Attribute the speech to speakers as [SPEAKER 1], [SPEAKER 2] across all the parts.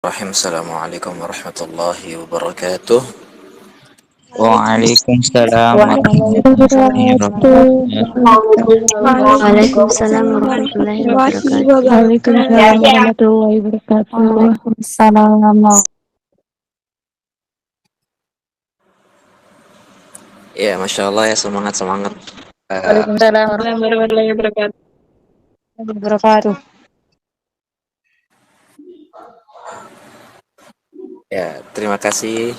[SPEAKER 1] Assalamualaikum warahmatullahi wabarakatuh.
[SPEAKER 2] Waalaikumsalam warahmatullahi
[SPEAKER 3] Waalaikumsalam
[SPEAKER 2] wabarakatuh.
[SPEAKER 4] Waalaikumsalam warahmatullahi wabarakatuh.
[SPEAKER 3] warahmatullahi wabarakatuh. Waalaikumsalam.
[SPEAKER 1] Ya, masya Allah ya, semangat semangat.
[SPEAKER 3] Waalaikumsalam warahmatullahi wabarakatuh.
[SPEAKER 1] Ya, terima kasih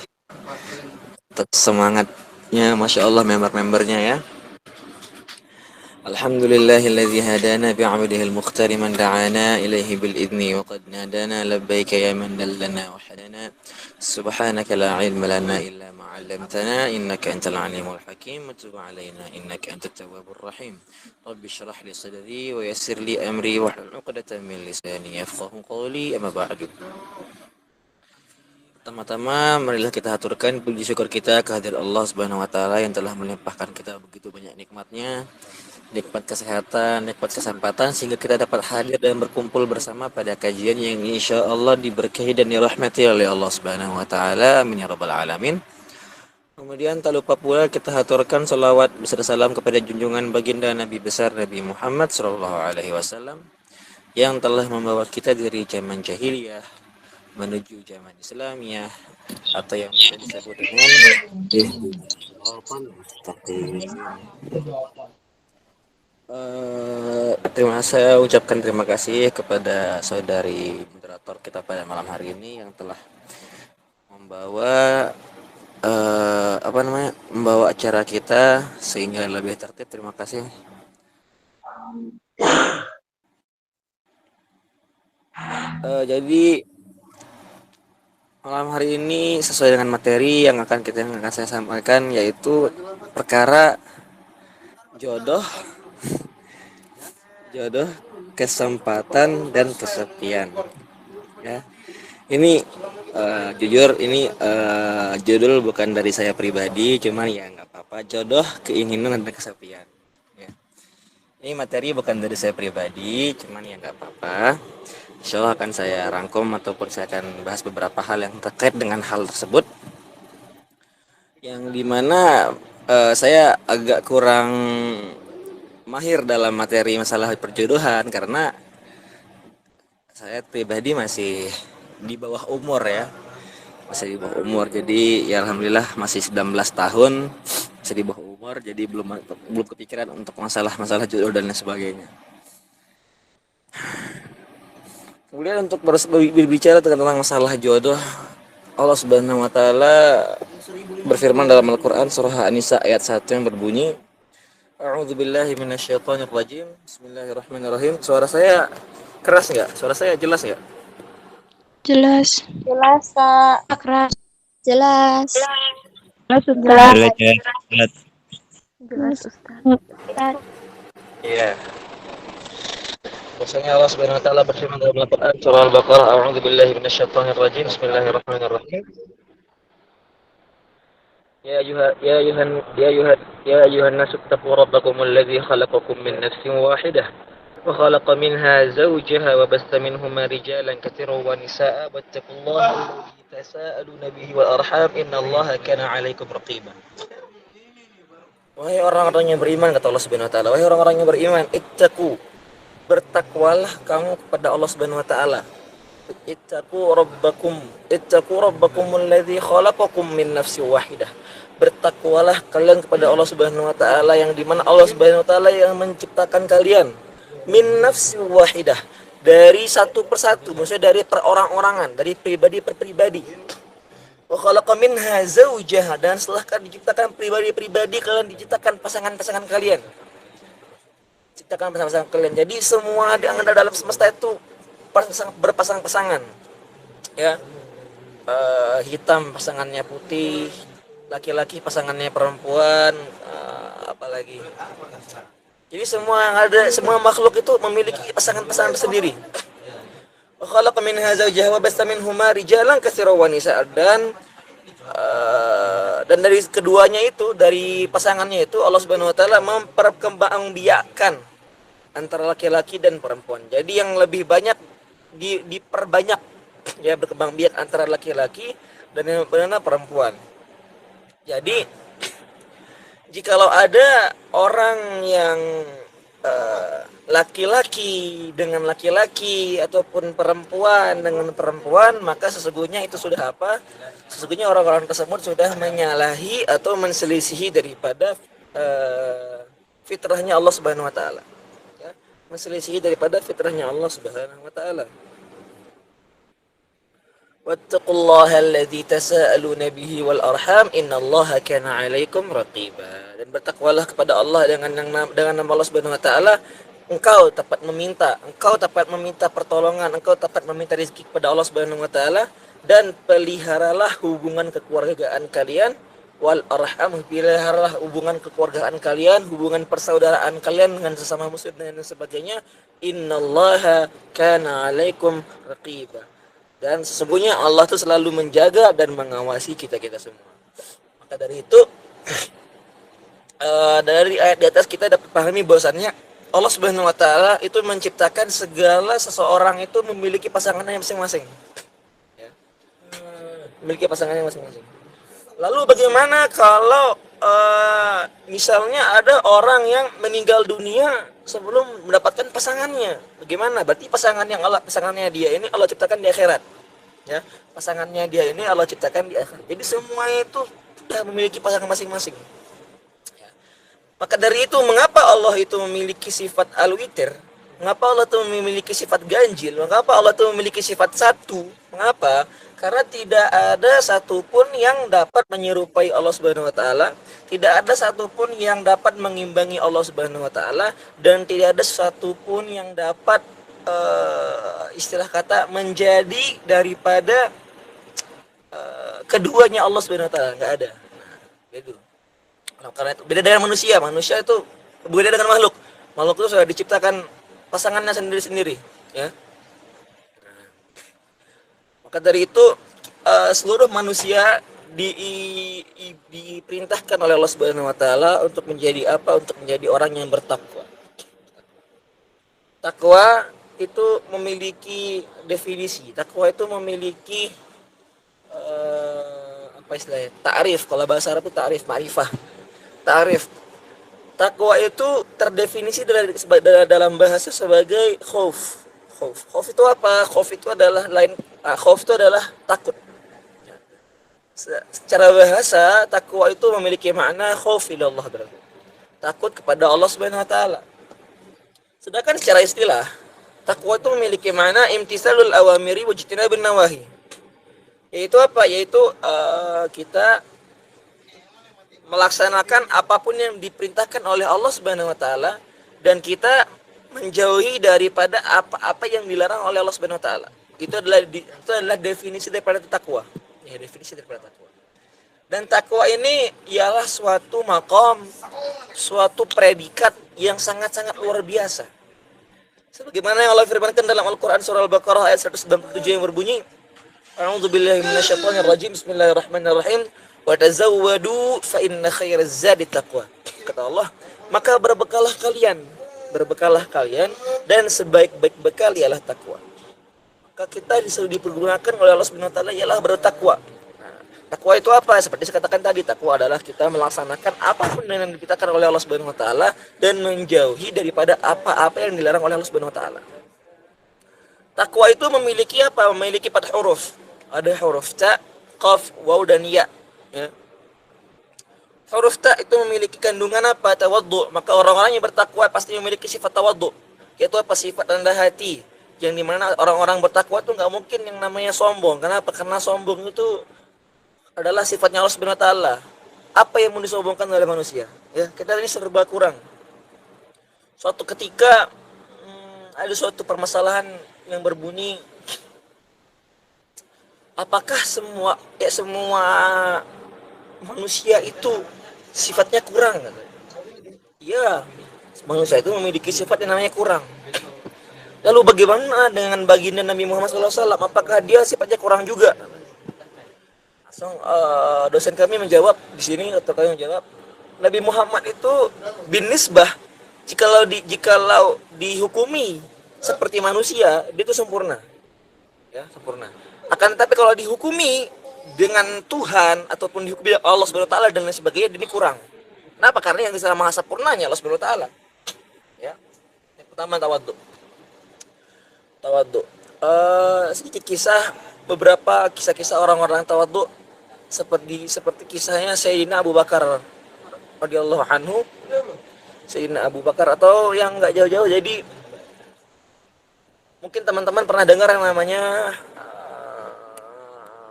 [SPEAKER 1] untuk semangatnya, masya Allah member-membernya ya. Alhamdulillahilladzi hadana bi'abdihil mukhtari man da'ana ilaihi bil idni wa qad nadana labbaika ya man dallana wa hadana subhanaka la ilma lana illa ma 'allamtana innaka antal alimul hakim wa tub 'alaina innaka antat tawwabur rahim rabbi shrah li sadri wa yassir li amri wa hlul 'uqdatam min lisani yafqahu qawli amma ba'du. Pertama-tama marilah kita haturkan puji syukur kita kehadirat Allah Subhanahu wa taala yang telah melimpahkan kita begitu banyak nikmatnya, nikmat kesehatan, nikmat kesempatan sehingga kita dapat hadir dan berkumpul bersama pada kajian yang insya Allah diberkahi dan dirahmati oleh Allah Subhanahu wa taala. Amin ya rabbal alamin. Kemudian tak lupa pula kita haturkan salawat beserta salam kepada junjungan baginda Nabi besar Nabi Muhammad sallallahu alaihi wasallam yang telah membawa kita dari zaman jahiliyah menuju zaman Islamiyah atau yang bisa disebut dengan saya ucapkan terima kasih kepada saudari moderator kita pada malam hari ini yang telah membawa membawa acara kita sehingga lebih tertib. Terima kasih. Jadi malam hari ini sesuai dengan materi yang akan saya sampaikan, yaitu perkara jodoh, kesempatan dan kesepian. Ya, ini jujur ini judul bukan dari saya pribadi, cuman ya nggak apa-apa. Jodoh, keinginan dan kesepian. Ya. Ini materi bukan dari saya pribadi, cuman ya nggak apa-apa. Insya Allah akan saya rangkum ataupun saya akan bahas beberapa hal yang terkait dengan hal tersebut, yang dimana saya agak kurang mahir dalam materi masalah perjodohan karena saya pribadi masih di bawah umur ya, masih di bawah umur. Jadi ya alhamdulillah masih 19 tahun, masih di bawah umur, jadi belum kepikiran untuk masalah jodoh dan lain sebagainya. Kemudian untuk berbicara tentang masalah jodoh, Allah Subhanahu wa taala berfirman dalam Al-Qur'an surah An-Nisa ayat 1 yang berbunyi, A'udzubillahi minasyaitonir rajim. Bismillahirrahmanirrahim. Suara saya keras enggak? Suara saya jelas enggak?
[SPEAKER 4] Jelas.
[SPEAKER 3] Jelas, Kak.
[SPEAKER 4] Keras. Jelas.
[SPEAKER 2] Jelas.
[SPEAKER 4] Ustaz.
[SPEAKER 1] Iya. Bahwasanya Allah Subhanahu wa taala berfirman dalam Al-Qur'an surah Al-Baqarah, A'udzubillahi minasyaitonir rajim. Bismillahirrahmanirrahim. يا أيها الناس اتقوا ربكم الذي خلقكم من نفس واحدة وخلق منها زوجها وبث منهما رجالا كثيرا ونساء واتقوا الله الذي تساءلون به والأرحام إن الله كان عليكم رقيبا. Wahai orang-orang yang beriman, kata Allah Subhanahu wa taala, wahai orang-orang yang beriman, ittaqu, bertakwalah kamu kepada Allah Subhanahu wa taala. Ittaqu rabbakumul ladzi khalaqakum min nafsin wahidah. Bertakwalah kalian kepada Allah Subhanahu wa taala, yang dimana Allah Subhanahu wa taala yang menciptakan kalian min nafsin wahidah, dari satu persatu, maksudnya dari perorang-orangan, dari pribadi per pribadi. Wa khalaqa minha zawjaha, dan setelah kalian diciptakan pribadi-pribadi, kalian diciptakan pasangan-pasangan kalian. Ciptakan pasangan-pasangan kalian. Jadi semua yang ada dalam semesta itu berpasang-pasangan. Ya. Hitam pasangannya putih, laki-laki pasangannya perempuan, apalagi. Jadi semua yang ada, semua makhluk itu memiliki pasangan-pasangan sendiri. Wa khalaqa minha zawjaha wa basta minhuma rijalan katsiran wa nisaa, dan dari keduanya itu, dari pasangannya itu, Allah Subhanahu wa taala memperkembangbiakkan antara laki-laki dan perempuan. Jadi yang lebih banyak diperbanyak ya berkembang biak antara laki-laki dan yang mana perempuan. Jadi jikalau ada orang yang laki-laki dengan laki-laki ataupun perempuan dengan perempuan, maka sesungguhnya itu sudah apa? Sesungguhnya orang-orang tersebut sudah menyalahi atau menselisihi daripada fitrahnya Allah Subhanahu wa taala. Ya, menselisihi daripada fitrahnya Allah Subhanahu wa taala. Wattaqullaha alladzi tasaaluna bihi wal arham innallaha kana 'alaikum raqiba. Dan bertakwalah kepada Allah dengan nama Allah Subhanahu wa taala, engkau dapat meminta pertolongan, engkau dapat meminta rezeki kepada Allah Subhanahu wa taala, dan peliharalah hubungan kekeluargaan kalian, wal arham, peliharalah hubungan kekeluargaan kalian, hubungan persaudaraan kalian dengan sesama muslim dan sebagainya. Innallaha kana 'alaikum raqiba. Dan sesungguhnya Allah itu selalu menjaga dan mengawasi kita-kita semua. Maka dari itu dari ayat di atas kita dapat pahami bahwasannya Allah Subhanahu wa taala itu menciptakan segala seseorang itu memiliki pasangannya masing-masing. Ya. Memiliki pasangannya masing-masing. Lalu bagaimana kalau misalnya ada orang yang meninggal dunia sebelum mendapatkan pasangannya? Bagaimana? Berarti pasangannya dia ini Allah ciptakan di akhirat. Ya, pasangannya dia ini Allah ciptakan di akhirat. Jadi semua itu sudah memiliki pasangan masing-masing. Ya. Maka dari itu mengapa Allah itu memiliki sifat al-witir? Mengapa Allah itu memiliki sifat ganjil? Mengapa Allah itu memiliki sifat satu? Mengapa? Karena tidak ada satupun yang dapat menyerupai Allah Subhanahu wa taala, tidak ada satupun yang dapat mengimbangi Allah Subhanahu wa taala, dan tidak ada satupun yang dapat istilah kata menjadi daripada keduanya Allah Subhanahu wa taala, enggak ada. Nah, itu. Karena itu beda dengan manusia. Manusia itu berbeda dengan makhluk. Makhluk itu sudah diciptakan pasangannya sendiri-sendiri, ya. Maka dari itu seluruh manusia diperintahkan oleh Allah Subhanahu wa taala untuk menjadi apa? Untuk menjadi orang yang bertakwa. Takwa itu memiliki definisi. Takwa itu memiliki apa istilahnya? Ta'rif. Kalau bahasa Arab itu ta'rif, ma'rifah. Ta'rif. Takwa itu terdefinisi dalam bahasa sebagai khauf. Khauf itu apa? Khauf itu adalah takut. Secara bahasa, takwa itu memiliki makna khauf ilallah, berarti takut kepada Allah Subhanahu wa taala. Sedangkan secara istilah, takwa itu memiliki makna imtisalul awamiri wa ijtinabun nawahi. Yaitu apa? Yaitu kita melaksanakan apapun yang diperintahkan oleh Allah Subhanahu wa taala, dan kita menjauhi daripada apa-apa yang dilarang oleh Allah Subhanahu wa taala. Itu adalah definisi daripada takwa. Ya, definisi daripada takwa. Dan takwa ini ialah suatu maqam, suatu predikat yang sangat-sangat luar biasa. Sebagaimana yang Allah firmankan dalam Al-Qur'an surah Al-Baqarah ayat 197 yang berbunyi, A'udzubillahi minasyaitonirrajim, bismillahirrahmanirrahim, wa tazawwadu fa inna khairaz zadi taqwa. Kata Allah, maka berbekalah kalian dan sebaik-baik bekal ialah takwa. Maka kita disuruh dipergunakan oleh Allah Subhanahu wa taala ialah bertakwa. Nah, takwa itu apa? Seperti saya katakan tadi, takwa adalah kita melaksanakan apapun yang diperintahkan oleh Allah Subhanahu wa taala dan menjauhi daripada apa-apa yang dilarang oleh Allah Subhanahu wa taala. Takwa itu memiliki apa? Memiliki 4 huruf. Ada huruf ta, qaf, waw dan ya. Ya. Huruf ta itu memiliki kandungan apa? Tawaddu. Maka orang-orang yang bertakwa pasti memiliki sifat tawaddu. Yaitu apa? Sifat rendah hati. Yang dimana orang-orang bertakwa itu nggak mungkin yang namanya sombong. Kenapa? Karena sombong itu adalah sifatnya Allah Subhanahu wa taala. Apa yang mau disombongkan oleh manusia? Ya, kita ini serba kurang. Suatu ketika ada suatu permasalahan yang berbunyi, apakah semua manusia itu sifatnya kurang? Ya, manusia itu memiliki sifat yang namanya kurang. Lalu bagaimana dengan baginda Nabi Muhammad SAW? Apakah dia sifatnya kurang juga? Langsung dosen kami menjawab di sini, atau kami menjawab, Nabi Muhammad itu bin nisbah, jikalau dihukumi seperti manusia, dia itu sempurna. Ya, sempurna. Akan tetapi kalau dihukumi dengan Tuhan ataupun dihukumi oleh Allah Subhanahu wa taala dan lain sebagainya, ini kurang. Kenapa? Karena yang bisa maha sempurnanya Allah Subhanahu wa taala. Ya. Yang pertama tawadhu. Tawadhu. Sedikit kisah, beberapa kisah-kisah orang-orang tawadhu seperti kisahnya Sayyidina Abu Bakar radhiyallahu anhu. Sayyidina Abu Bakar, atau yang enggak jauh-jauh, jadi mungkin teman-teman pernah dengar yang namanya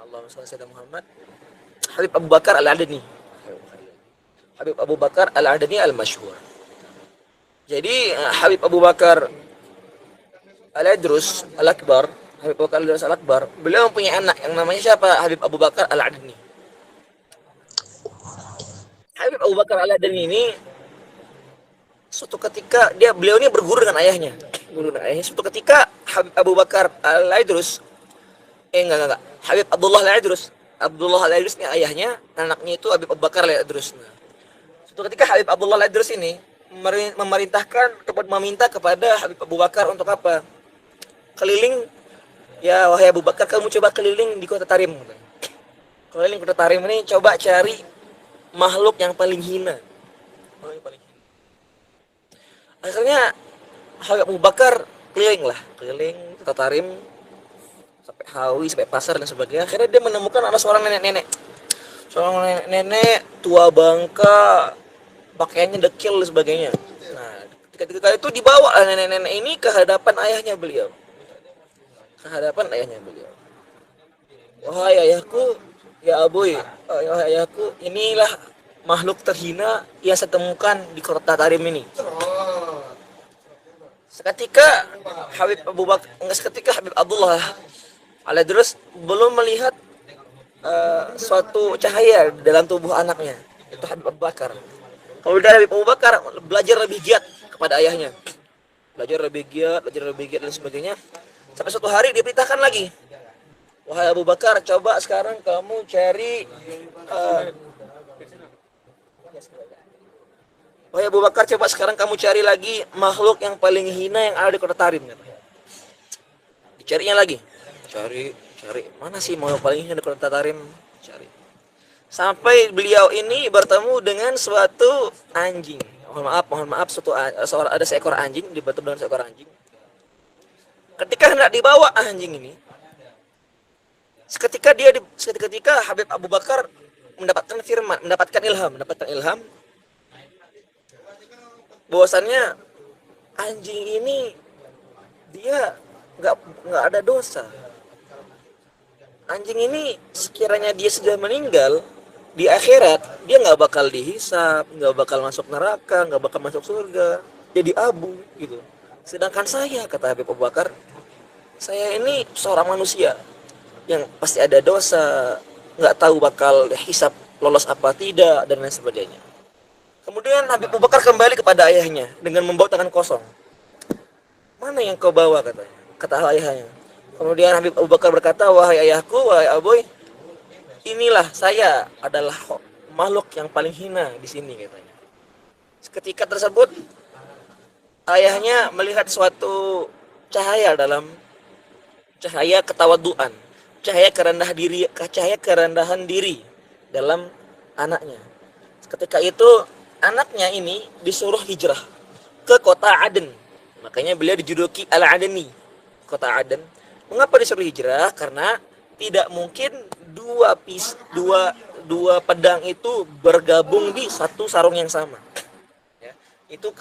[SPEAKER 1] Allahumma shalli ala Muhammad, Habib Abu Bakar Al-Adani. Habib Abu Bakar Al-Adani al-masyhur. Jadi Habib Abu Bakar Al-Adrus Al-Akbar, Habib Abu Bakar Al-Adrus Al-Akbar, beliau mempunyai anak yang namanya siapa? Habib Abu Bakar Al-Adani. Habib Abu Bakar Al-Adani ini suatu ketika beliau ini berguru dengan ayahnya. Suatu ketika Habib Abu Bakar Al-Adrus enggak. Habib Abdullah Al-Adrus. Abdullah Al-Adrus ini ayahnya, anaknya itu Habib Abu Bakar Al-Adrus. Nah, suatu ketika Habib Abdullah Al-Adrus ini meminta kepada Habib Abu Bakar untuk apa? Keliling, ya wahai Abu Bakar, kamu coba keliling di kota Tarim. Keliling kota Tarim ini, coba cari makhluk yang paling hina. Akhirnya Habib Abu Bakar keliling kota Tarim sampai Hawi, sampai pasar dan sebagainya. Akhirnya dia menemukan ada seorang nenek-nenek tua bangka, pakaiannya dekil dan sebagainya. Nah, ketika itu dibawa nenek-nenek ini ke hadapan ayahnya beliau. Wahai ayahku, ya Aboy, wahai ayahku, inilah makhluk terhina yang saya temukan di kota Tarim ini. Seketika Habib Abdullah Al-Adrus belum melihat suatu cahaya dalam tubuh anaknya, itu Habib Abu Bakar. Kemudian Habib Abu Bakar belajar lebih giat kepada ayahnya, belajar lebih giat dan sebagainya. Sampai suatu hari dia perintahkan lagi, wahai Abu Bakar, coba sekarang kamu cari wahai Abu Bakar, coba sekarang kamu cari lagi makhluk yang paling hina yang ada di kota Tarim. Dicarinya lagi, cari mana sih makhluk paling hina di kota Tarim, cari. Sampai beliau ini bertemu dengan suatu anjing. Mohon maaf, ada seekor anjing, dibantu dengan seekor anjing. Ketika hendak dibawa anjing ini, seketika Habib Abu Bakar mendapatkan ilham bahwasannya anjing ini dia nggak ada dosa. Anjing ini sekiranya dia sudah meninggal di akhirat, dia nggak bakal dihisab, nggak bakal masuk neraka, nggak bakal masuk surga, jadi abu gitu. Sedangkan saya, kata Habib Abu Bakar, saya ini seorang manusia yang pasti ada dosa, nggak tahu bakal hisab lolos apa tidak dan lain sebagainya. Kemudian Habib Abu Bakar kembali kepada ayahnya dengan membawa tangan kosong. Mana yang kau bawa, katanya, kata ayahnya. Kemudian Habib Abu Bakar berkata, wahai ayahku, wahai Aboy, inilah saya adalah makhluk yang paling hina di sini, katanya. Ketika tersebut ayahnya melihat suatu cahaya ketawaduan, cahaya kerendahan diri dalam anaknya. Ketika itu anaknya ini disuruh hijrah ke kota Aden. Makanya beliau dijuluki Al-Adani, kota Aden. Mengapa disuruh hijrah? Karena tidak mungkin dua pedang itu bergabung di satu sarung yang sama. Ya. Itu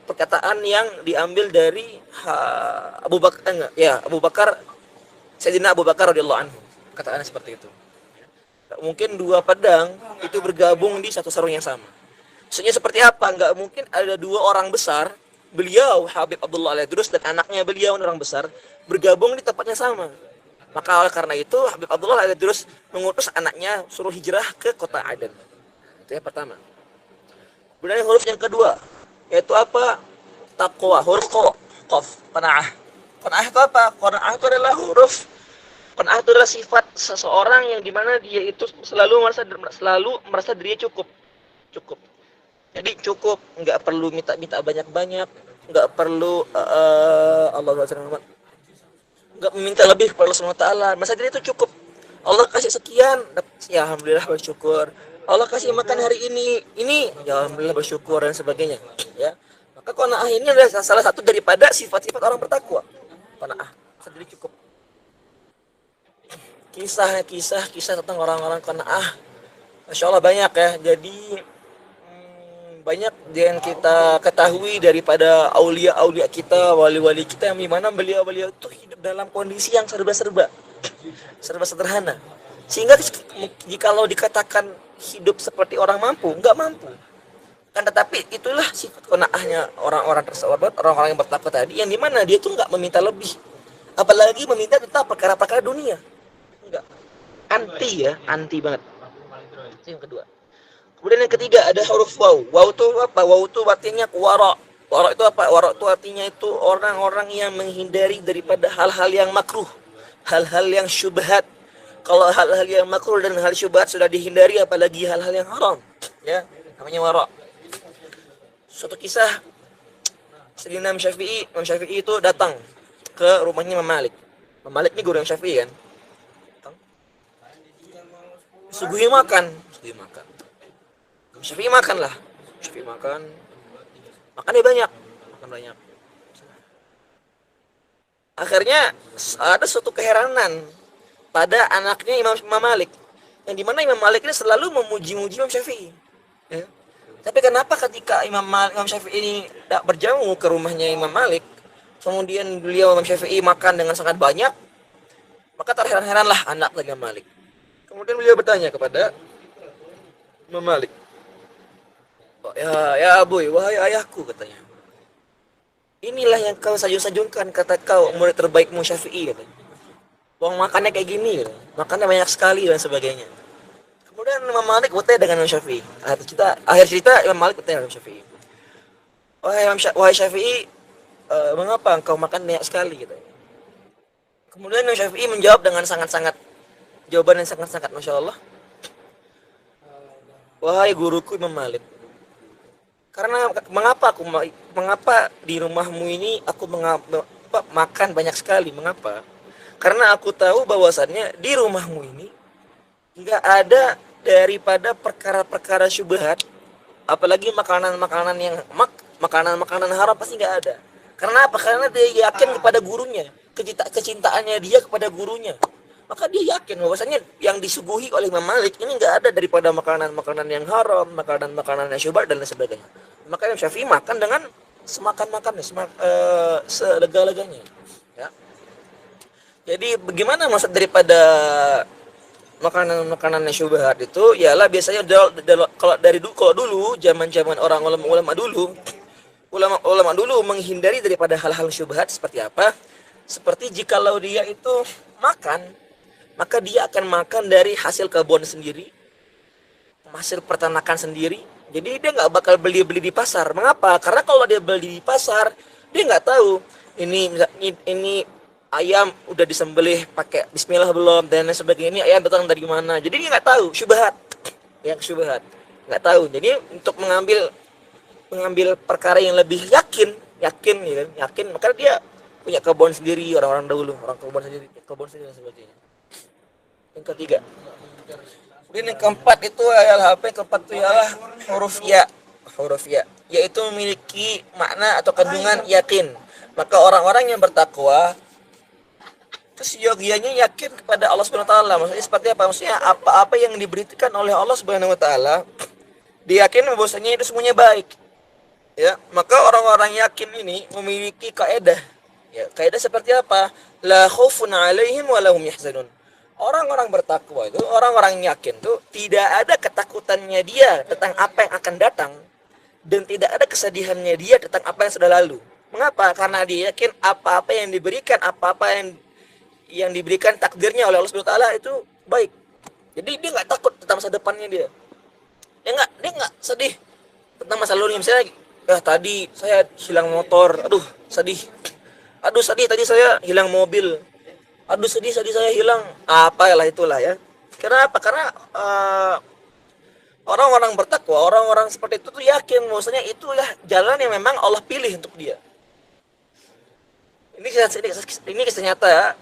[SPEAKER 1] perkataan yang diambil dari Abu Bakar, Sayyidina Abu Bakar radhiyallahu anhu. Perkataannya seperti itu. Nggak mungkin dua pedang itu bergabung di satu sarung yang sama. Maksudnya seperti apa? Nggak mungkin ada dua orang besar, beliau Habib Abdullah Al-Adrus dan anaknya beliau orang besar, bergabung di tempatnya sama. Maka oleh karena itu Habib Abdullah Al-Adrus mengutus anaknya suruh hijrah ke kota Aden. Itu yang pertama. Kemudian huruf yang kedua, yaitu apa? Taqwa, huruf qaf, qanaah. Qanaah itu apa? Qanaah itu adalah huruf. Qanaah itu adalah sifat seseorang yang dimana dia itu selalu merasa dirinya cukup. Jadi cukup, nggak perlu minta banyak-banyak, nggak perlu nggak meminta lebih kepada Allah Subhanahu wa taala. Masa diri itu cukup. Allah kasih sekian, ya alhamdulillah bersyukur. Allah kasih makan hari ini ya alhamdulillah bersyukur dan sebagainya, ya. Maka qanaah ini adalah salah satu daripada sifat-sifat orang bertakwa. Qanaah, sendiri cukup. Kisah tentang orang-orang qanaah, Masya Allah banyak ya. Jadi banyak yang kita ketahui daripada aulia-aulia kita, wali-wali kita yang dimana beliau-beliau itu hidup dalam kondisi yang serba sederhana, sehingga jikalau dikatakan hidup seperti orang mampu, nggak mampu kan. Tetapi itulah sifat qanaahnya orang-orang tersebut, orang-orang yang bertakwa tadi, yang dimana dia tuh nggak meminta lebih, apalagi meminta tentang perkara-perkara dunia. Enggak, anti banget. Itu yang kedua. Kemudian yang ketiga ada huruf waw. Waw itu apa? Waw itu artinya wara. Wara itu apa? Wara itu artinya itu orang-orang yang menghindari daripada hal-hal yang makruh, hal-hal yang syubhat. Kalau hal-hal yang makruh dan hal syubhat sudah dihindari, apalagi hal-hal yang haram, ya, namanya wara. Suatu kisah, Sayyidina Imam Syafi'i itu datang ke rumahnya Imam Malik. Imam Malik ini guru yang Syafi'i kan. Suguhi makan. Syafi'i makan. Makannya banyak. Akhirnya ada suatu keheranan pada anaknya Imam Malik, yang dimana Imam Malik ini selalu memuji-muji Imam Syafi'i. Ya. Tapi kenapa ketika Imam Syafi'i ini tidak berjamu ke rumahnya Imam Malik, kemudian Imam Syafi'i makan dengan sangat banyak, maka terheran-heranlah anak Imam Malik. Kemudian beliau bertanya kepada Imam Malik, ya Abu, wahai ayahku, katanya, inilah yang kau sajung-sajungkan, kata kau murid terbaikmu Syafi'i, katanya. Uang makannya kayak gini, katanya. Makannya banyak sekali dan sebagainya. Kemudian Imam Malik bertanya dengan Imam Syafi'i. Akhir cerita Imam Malik bertanya dengan Imam Syafi'i, wahai Syafi'i, mengapa engkau makan banyak sekali, katanya. Kemudian Imam Syafi'i menjawab dengan jawaban yang sangat-sangat Masya Allah, wahai guruku Imam Malik, karena mengapa di rumahmu ini aku makan banyak sekali? Mengapa? Karena aku tahu bahwasannya di rumahmu ini nggak ada daripada perkara-perkara syubhat, apalagi makanan-makanan haram pasti nggak ada. Karena apa? Karena dia yakin kepada gurunya, kecintaannya dia kepada gurunya. Maka dia yakin bahwasanya yang disuguhi oleh Imam Malik ini nggak ada daripada makanan-makanan yang haram, makanan-makanan yang syubhat dan lain sebagainya. Maka Imam Syafi'i makan dengan semakan-makannya, selega-leganya. Ya. Jadi bagaimana maksud daripada makanan-makanan yang syubhat itu? Ialah biasanya kalau dulu zaman-zaman orang ulama dulu menghindari daripada hal-hal syubhat seperti apa? Seperti jikalau dia itu makan, maka dia akan makan dari hasil kebun sendiri, hasil peternakan sendiri. Jadi dia nggak bakal beli di pasar. Mengapa? Karena kalau dia beli di pasar, dia nggak tahu ini ayam udah disembelih pakai Bismillah belum dan lain sebagainya. Ini ayam datang dari mana? Jadi dia nggak tahu, syubhat, nggak tahu. Jadi untuk mengambil perkara yang lebih yakin, maka dia punya kebun sendiri, orang-orang dahulu, kebun sendiri dan sebagainya. Yang ketiga. Kemudian yang keempat itu ialah huruf ya, yaitu memiliki makna atau kandungan yakin. Maka orang-orang yang bertakwa itu seyogianya yakin kepada Allah Subhanahu wa taala. Maksudnya seperti apa? Maksudnya apa-apa yang diberikan oleh Allah Subhanahu wa taala, dia yakin bahwasanya itu semuanya baik. Ya, maka orang-orang yakin ini memiliki kaidah. Ya, kaidah seperti apa? La khaufun 'alaihim wa lahum yahzanun. Orang-orang bertakwa itu, orang-orang yakin tuh tidak ada ketakutannya dia tentang apa yang akan datang, dan tidak ada kesedihannya dia tentang apa yang sudah lalu. Mengapa? Karena dia yakin apa-apa yang diberikan, yang diberikan takdirnya oleh Allah Subhanahu wa taala itu baik. Jadi dia nggak takut tentang masa depannya dia. Dia nggak sedih tentang masa lalunya. Misalnya, tadi saya hilang motor, aduh sedih tadi saya hilang mobil, aduh sedih saya hilang apalah itulah ya. Kenapa? Karena orang-orang bertakwa, orang-orang seperti itu tuh yakin bahwasanya itulah jalan yang memang Allah pilih untuk dia. Ini kisah nyata ya.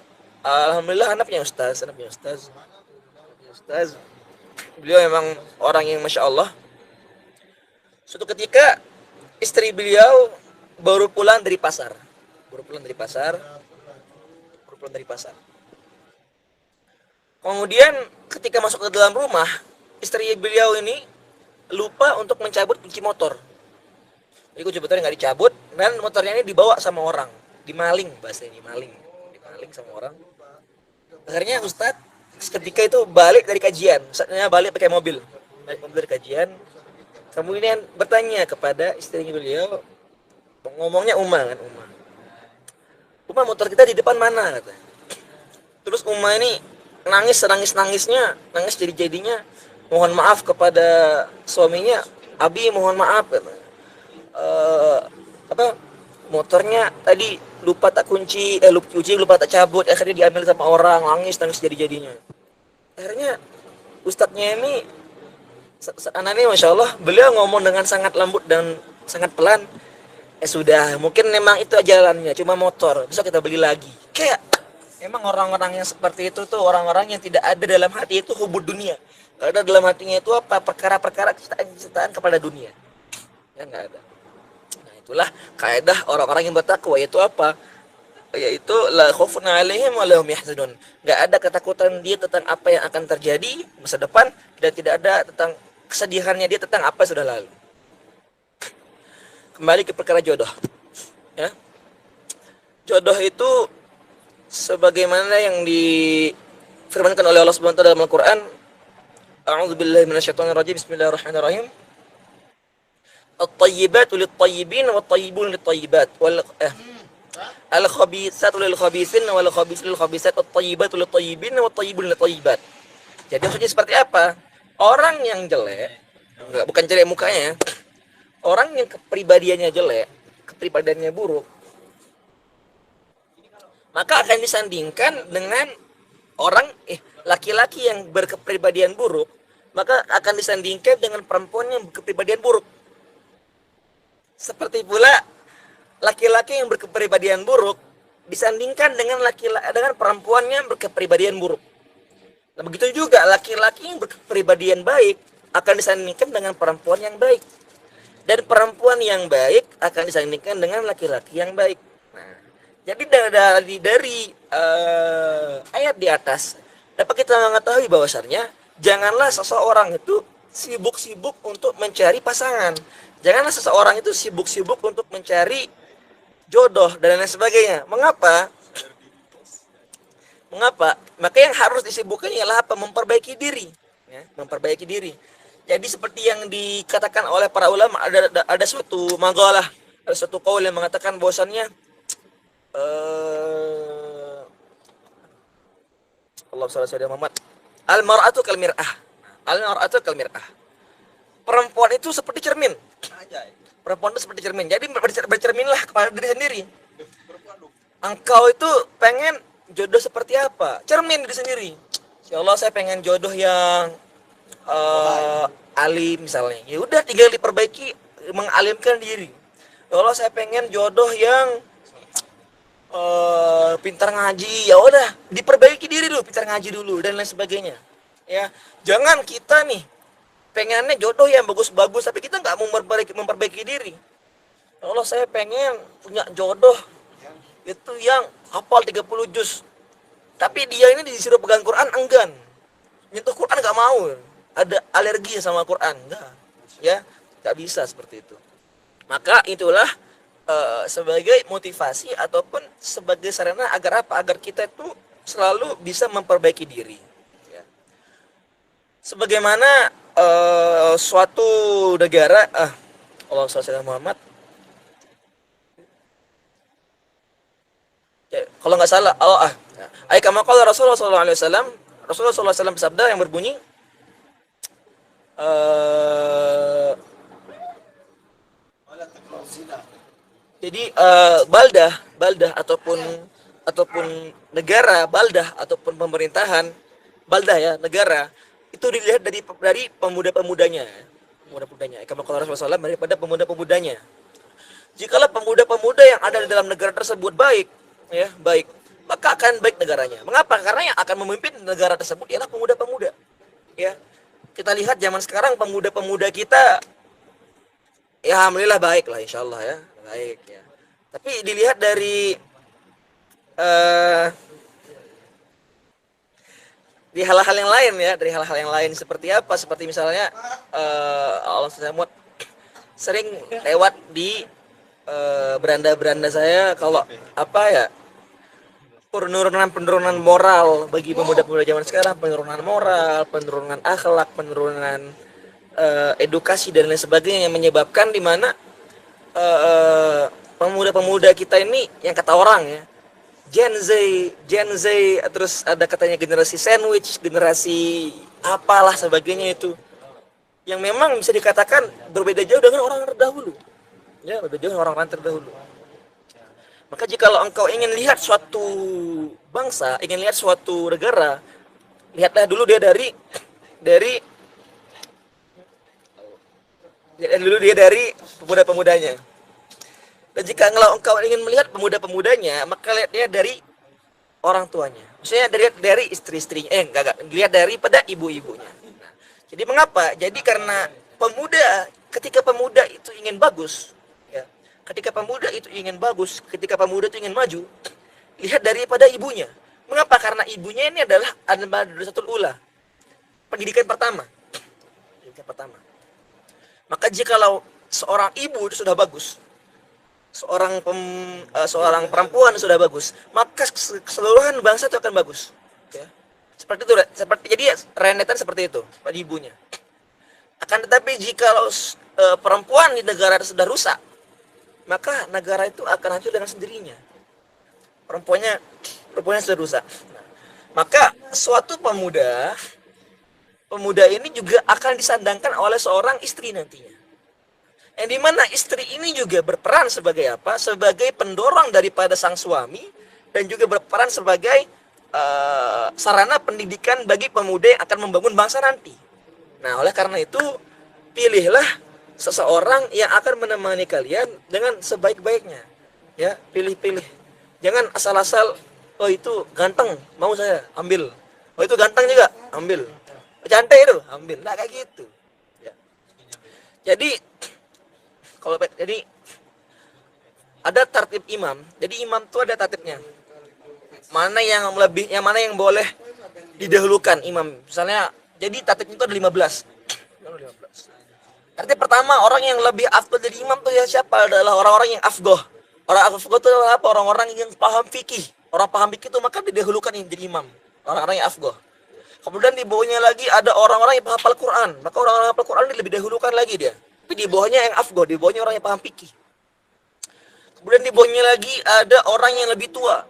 [SPEAKER 1] Alhamdulillah anaknya ustaz. Beliau memang orang yang masya Allah. Suatu ketika istri beliau baru pulang dari pasar. Baru pulang dari pasar. Kemudian ketika masuk ke dalam rumah, istri beliau ini lupa untuk mencabut kunci motor. Jadi kunci motornya nggak dicabut dan motornya ini dibawa sama orang, dimaling bahasanya, dimaling sama orang. Akhirnya Ustadz ketika itu balik dari kajian, saatnya balik pakai mobil dari kajian. Kemudian bertanya kepada istrinya beliau, ngomongnya Uma, motor kita di depan mana, kata. Terus Uma ini nangis jadi-jadinya mohon maaf kepada suaminya, Abi mohon maaf, kata. Motornya tadi lupa tak cabut, akhirnya diambil sama orang, nangis jadi-jadinya. Akhirnya ustadznya ini anaknya masya Allah, beliau ngomong dengan sangat lembut dan sangat pelan. Sudah, mungkin memang itu jalannya, cuma motor, besok kita beli lagi. Kayak emang orang-orang yang seperti itu tuh orang-orang yang tidak ada dalam hati itu hubud dunia. Kalau ada dalam hatinya itu apa? Perkara-perkara kecintaan kepada dunia. Ya nggak ada. Nah itulah kaidah orang-orang yang bertakwa, yaitu apa? Yaitu la khaufun 'alaihim wa la hum yahzanun. Enggak ada ketakutan dia tentang apa yang akan terjadi masa depan, dan tidak ada tentang kesedihannya dia tentang apa yang sudah lalu. Kembali ke perkara jodoh. Ya. Jodoh itu sebagaimana yang difirmankan oleh Allah Subhanahu wa taala dalam Al-Qur'an, A'udzubillahi minasyaitonirrajim. Bismillahirrahmanirrahim. At-tayyibatu lit-tayyibin wat-tayyibun lit-tayyibat. Al-khabithatu lil-khabithin wal-khabithatu lil-khabithat, at-tayyibatu lit-tayyibin wat-tayyibun lit-tayyibat. Jadi maksudnya seperti apa? Orang yang jelek, bukan jelek mukanya, orang yang kepribadiannya jelek, kepribadiannya buruk, maka akan disandingkan dengan orang laki-laki yang berkepribadian buruk, maka akan disandingkan dengan perempuan yang berkepribadian buruk. Seperti pula laki-laki yang berkepribadian buruk disandingkan dengan perempuan yang berkepribadian buruk. Nah, begitu juga laki-laki yang berkepribadian baik akan disandingkan dengan perempuan yang baik, dan perempuan yang baik akan disandingkan dengan laki-laki yang baik. Nah, jadi dari ayat di atas dapat kita mengetahui bahwasannya janganlah seseorang itu sibuk-sibuk untuk mencari pasangan. Janganlah seseorang itu sibuk-sibuk untuk mencari jodoh dan lain sebagainya. Mengapa? Maka yang harus disibukkan ialah apa? Memperbaiki diri. Ya, memperbaiki diri. Jadi seperti yang dikatakan oleh para ulama, ada suatu maqalah, ada suatu qaul yang mengatakan bahwasannya Allah SWT Muhammad, al-mar'atu kal mir'ah. Al-mar'atu kal mir'ah. Perempuan itu seperti cermin. Perempuan itu seperti cermin. Jadi bercerminlah kepada diri sendiri. Engkau itu pengen jodoh seperti apa? Cermin diri sendiri. Ya Allah, saya pengen jodoh yang alim misalnya. Ya udah, tinggal diperbaiki, mengalimkan diri. Ya Allah, saya pengen jodoh yang pintar ngaji. Ya udah, diperbaiki diri dulu, pintar ngaji dulu dan lain sebagainya. Ya, jangan kita nih pengennya jodoh yang bagus-bagus tapi kita nggak mau memperbaiki diri. Ya Allah, saya pengen punya jodoh itu yang hafal 30 juz. Tapi dia ini disuruh pegang Quran enggan. Nyentuh Quran nggak mau. Ada alergi sama Quran, enggak. Ya, nggak bisa seperti itu. Maka itulah sebagai motivasi ataupun sebagai sarana agar apa? Agar kita itu selalu bisa memperbaiki diri. Ya. Sebagaimana suatu negara, Allah SWT Muhammad, ya, kalau nggak salah, kama qala Rasulullah SAW, Rasulullah SAW bersabda yang berbunyi, jadi baldah ataupun negara, baldah ataupun pemerintahan, baldah ya, negara itu dilihat dari pemuda-pemudanya. Kama qala Rasulullah SAW, daripada pemuda-pemudanya. Jikalau pemuda-pemuda yang ada di dalam negara tersebut baik, ya, baik, maka akan baik negaranya. Mengapa? Karena yang akan memimpin negara tersebut ialah pemuda-pemuda. Ya, kita lihat zaman sekarang pemuda-pemuda kita, ya alhamdulillah baik lah, insya Allah ya, baik ya. Tapi dilihat dari eh, di hal-hal yang lain ya, dari hal-hal yang lain seperti apa? Seperti misalnya Allah SWT sering lewat di beranda-beranda saya kalau apa ya, penurunan moral bagi pemuda-pemuda zaman sekarang, penurunan moral, penurunan akhlak, penurunan edukasi dan lain sebagainya, yang menyebabkan di mana pemuda-pemuda kita ini yang kata orang ya, Gen Z, terus ada katanya generasi sandwich, generasi apalah sebagainya itu, yang memang bisa dikatakan berbeda jauh dengan orang terdahulu. Ya, berbeda jauh dengan orang terdahulu. Maka jikalau engkau ingin lihat suatu bangsa, ingin lihat suatu negara, lihatlah dulu dia dari lihatlah dulu dia dari pemuda-pemudanya. Dan jika engkau ingin melihat pemuda-pemudanya, maka lihat dia dari orang tuanya. Maksudnya dari istri-istrinya, enggak, lihat daripada ibu-ibunya. Nah, jadi mengapa? Jadi karena ketika pemuda itu ingin bagus, ya, ketika pemuda itu ingin bagus, ketika pemuda itu ingin maju, lihat daripada ibunya. Mengapa? Karena ibunya ini adalah madrasatul ula, pendidikan pertama. Pendidikan pertama. Maka jikalau seorang ibu itu sudah bagus, seorang perempuan sudah bagus, maka keseluruhan bangsa itu akan bagus. Ya. Seperti itu, jadi rentetan seperti itu pada ibunya. Akan tetapi jikalau perempuan di negara sudah rusak, maka negara itu akan hancur dengan sendirinya. Perempuannya sudah rusak. Nah, maka suatu pemuda ini juga akan disandangkan oleh seorang istri nantinya. Yang dimana istri ini juga berperan sebagai apa? Sebagai pendorong daripada sang suami, dan juga berperan sebagai sarana pendidikan bagi pemuda yang akan membangun bangsa nanti. Nah, oleh karena itu, pilihlah seseorang yang akan menemani kalian dengan sebaik-baiknya. Ya, pilih-pilih. Jangan asal-asal, oh itu ganteng, mau saya ambil. Oh itu ganteng juga, ambil. Cantik itu, ambil. Nah, kayak gitu. Ya. Jadi ada tertib imam. Jadi imam itu ada tertibnya. Mana yang boleh didahulukan imam. Misalnya, jadi tertibnya itu ada 15. Tertib pertama, orang yang lebih afdal jadi imam itu ya siapa? Adalah orang-orang yang afgoh. Orang afgoh itu adalah apa? Orang-orang yang paham fikih. Orang paham fikih itu maka didahulukan yang jadi imam. Orang-orang yang afgoh. Kemudian di bawahnya lagi ada orang-orang yang hafal Quran. Maka orang-orang yang hafal Quran ini lebih dahulukan lagi dia. Tapi di bawahnya yang afgoh, di bawahnya orang yang paham fikih. Kemudian di bawahnya lagi ada orang yang lebih tua.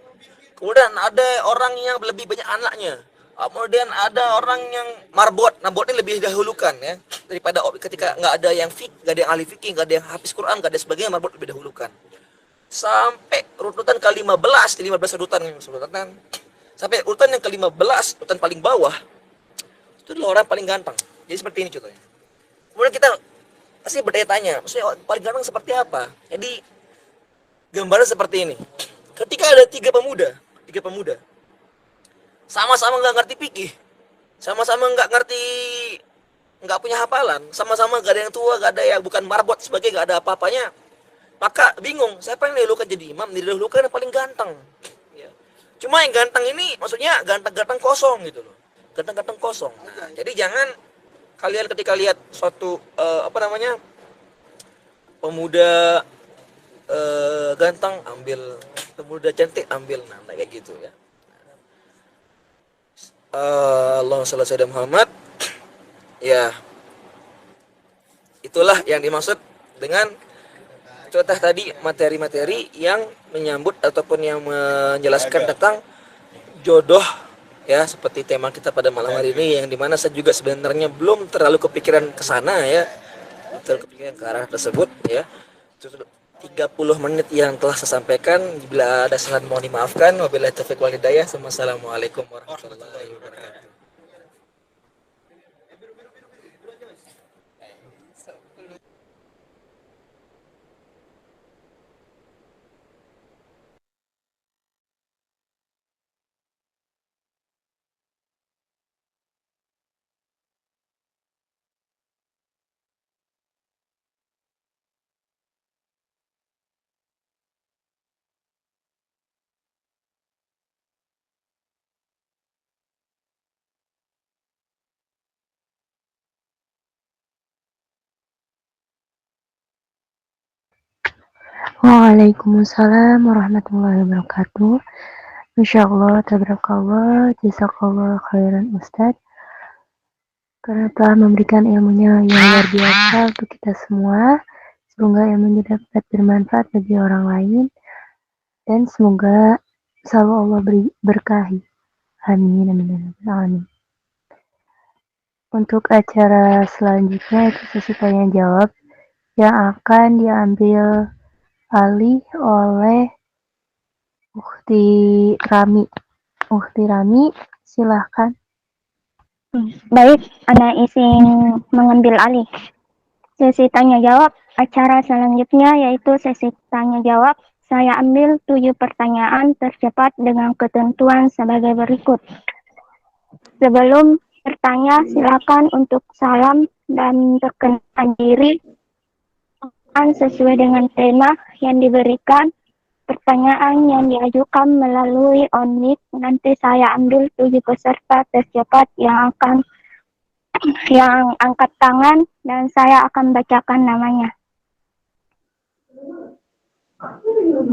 [SPEAKER 1] Kemudian ada orang yang lebih banyak anaknya. Kemudian ada orang yang marbot. Marbot ini lebih dahulukan ya, daripada ketika nggak ada yang nggak ada yang ahli fikih, nggak ada yang hafiz Quran, nggak ada sebagainya, marbot lebih dahulukan. Sampai urutan ke-15, 15 urutan. Sampai urutan yang ke-15, urutan paling bawah, itu adalah orang paling ganteng. Jadi seperti ini contohnya. Kemudian kita pasti bertanya-tanya, maksudnya paling ganteng seperti apa? Jadi gambaran seperti ini. Ketika ada tiga pemuda, sama-sama nggak ngerti fikih, sama-sama nggak punya hafalan, sama-sama nggak ada yang tua, nggak ada yang bukan marbot sebagai, nggak ada apa-apanya, maka bingung siapa yang didahulukan jadi imam. Didahulukan yang paling ganteng. Ya. Cuma yang ganteng ini maksudnya ganteng-ganteng kosong gitu loh, ganteng-ganteng kosong. Nah, jadi jangan kalian ketika lihat suatu pemuda ganteng ambil, pemuda cantik ambil, nah kayak gitu ya. Allahumma shalli ala sayyidina Muhammad. Ya, itulah yang dimaksud dengan contoh tadi, materi-materi yang menyambut ataupun yang menjelaskan tentang jodoh ya, seperti tema kita pada malam hari ini, yang dimana saya juga sebenarnya belum terlalu kepikiran ke sana ya, terlalu kepikiran ke arah tersebut ya. 30 menit yang telah saya sampaikan, bila ada kesalahan mohon dimaafkan. Wabillahi taufiq wal hidayah. Wassalamualaikum warahmatullahi wabarakatuh.
[SPEAKER 3] Waalaikumsalam warahmatullahi wabarakatuh. Insyaallah, tabarakallah, jazakallah khairan Ustaz. Karena telah memberikan ilmunya yang luar biasa untuk kita semua. Semoga ilmunya dapat bermanfaat bagi orang lain. Dan semoga selalu Allah beri berkahi. Amin, amin, amin, amin. Untuk acara selanjutnya itu sesi tanya jawab yang akan diambil alih oleh Ukti Rami. Ukti Rami, silahkan.
[SPEAKER 5] Baik, Ana izin mengambil alih sesi tanya jawab. Acara selanjutnya yaitu sesi tanya jawab. Saya ambil 7 pertanyaan tercepat dengan ketentuan sebagai berikut. Sebelum bertanya, silakan untuk salam dan perkenalkan diri sesuai dengan tema yang diberikan. Pertanyaan yang diajukan melalui on-mic, nanti saya ambil 7 peserta tercepat yang angkat tangan dan saya akan bacakan namanya.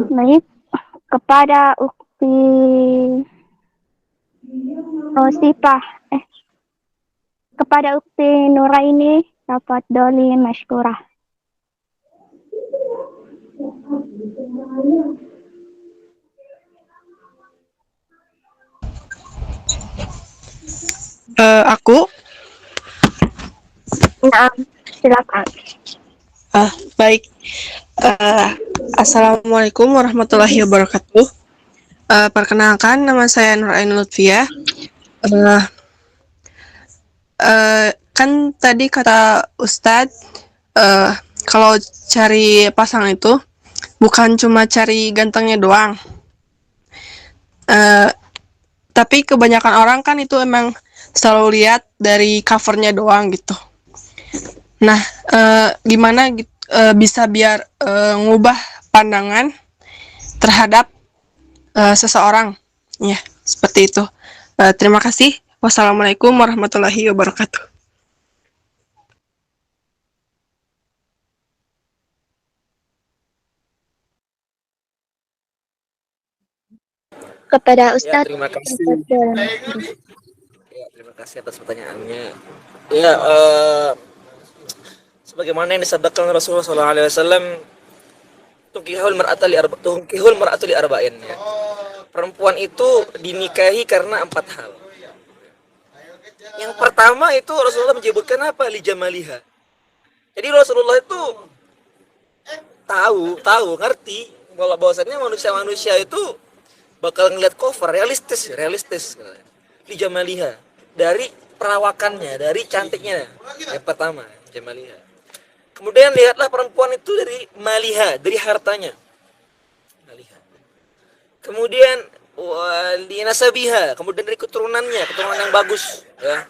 [SPEAKER 5] Baik, kepada Ukti Rosipah, kepada Ukti Nuraini, dapat Doli Mashkurah.
[SPEAKER 6] Aku
[SPEAKER 5] Nah, silakan.
[SPEAKER 6] baik. Assalamualaikum warahmatullahi wabarakatuh. Perkenalkan, nama saya Nuraini Lutfiah. Kan tadi kata Ustadz, kalau cari pasangan itu bukan cuma cari gantengnya doang. Tapi kebanyakan orang kan itu emang selalu lihat dari covernya doang gitu. Nah, gimana bisa biar ngubah pandangan terhadap seseorang? Ya, seperti itu. Terima kasih. Wassalamualaikum warahmatullahi wabarakatuh.
[SPEAKER 5] Kepada
[SPEAKER 1] Ya,
[SPEAKER 5] Ustadz.
[SPEAKER 1] terima kasih. Ya, terima kasih atas pertanyaannya. Ya, sebagaimana yang disabdakan Rasulullah SAW, tunkihul mar'atu li arba'in. Ya. Perempuan itu dinikahi karena 4 hal. Yang pertama itu Rasulullah menyebutkan apa? Li jamaliha. Jadi Rasulullah itu tahu, ngerti bahwasannya manusia itu bakal ngeliat cover realistis. Li jamaliha, dari perawakannya, dari cantiknya. Yang pertama, jamaliha. Kemudian lihatlah perempuan itu dari maliha, dari hartanya. Maliha. Kemudian li nasabiha, kemudian dari keturunan yang bagus, ya.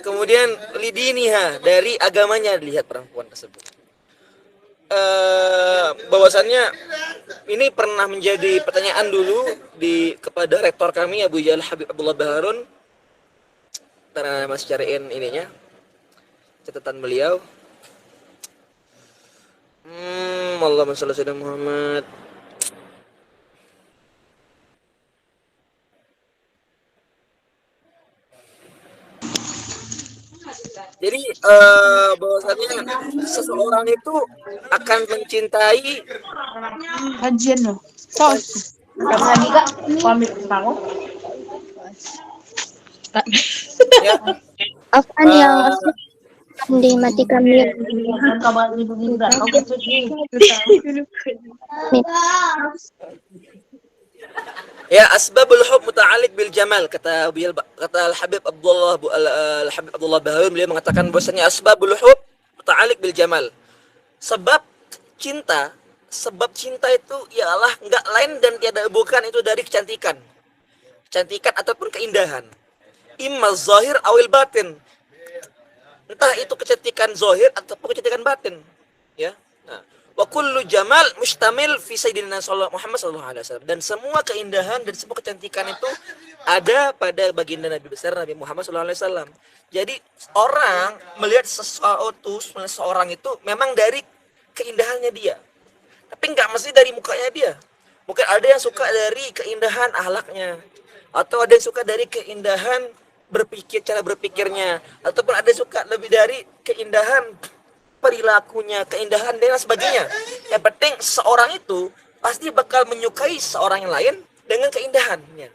[SPEAKER 1] Kemudian lidiniha, dari agamanya dilihat perempuan tersebut. Bahwasannya ini pernah menjadi pertanyaan dulu kepada rektor kami Abu Jalal Habib Abdullah Baharun, karena masih cariin ininya catatan beliau. Allahumma shalli ala Muhammad. Jadi bahwasannya seseorang itu akan mencintai
[SPEAKER 6] Kajian loh.
[SPEAKER 1] ya,
[SPEAKER 5] Afan yang dimatikan mute.
[SPEAKER 1] ya asbabul hub muta'alliq bil jamal, kata Al Habib Abdullah Baharun, beliau mengatakan bahwasanya asbabul hub muta'alliq bil jamal. Sebab cinta itu ialah enggak lain dan tiada bukan itu dari kecantikan ataupun keindahan. Imma zahir awil batin, entah itu kecantikan zahir ataupun kecantikan batin, ya. Nah, wa kullu jamal mustamil fi sayyidina Muhammad sallallahu alaihi wasallam, dan semua keindahan dan semua kecantikan itu ada pada baginda Nabi besar Nabi Muhammad SAW. Jadi orang melihat seseorang itu memang dari keindahannya dia, tapi nggak mesti dari mukanya dia. Mungkin ada yang suka dari keindahan ahlaknya, atau ada yang suka dari keindahan cara berpikirnya, ataupun ada yang suka lebih dari keindahan perilakunya, keindahan dan sebagainya. Yang penting seorang itu pasti bakal menyukai seorang yang lain dengan keindahannya.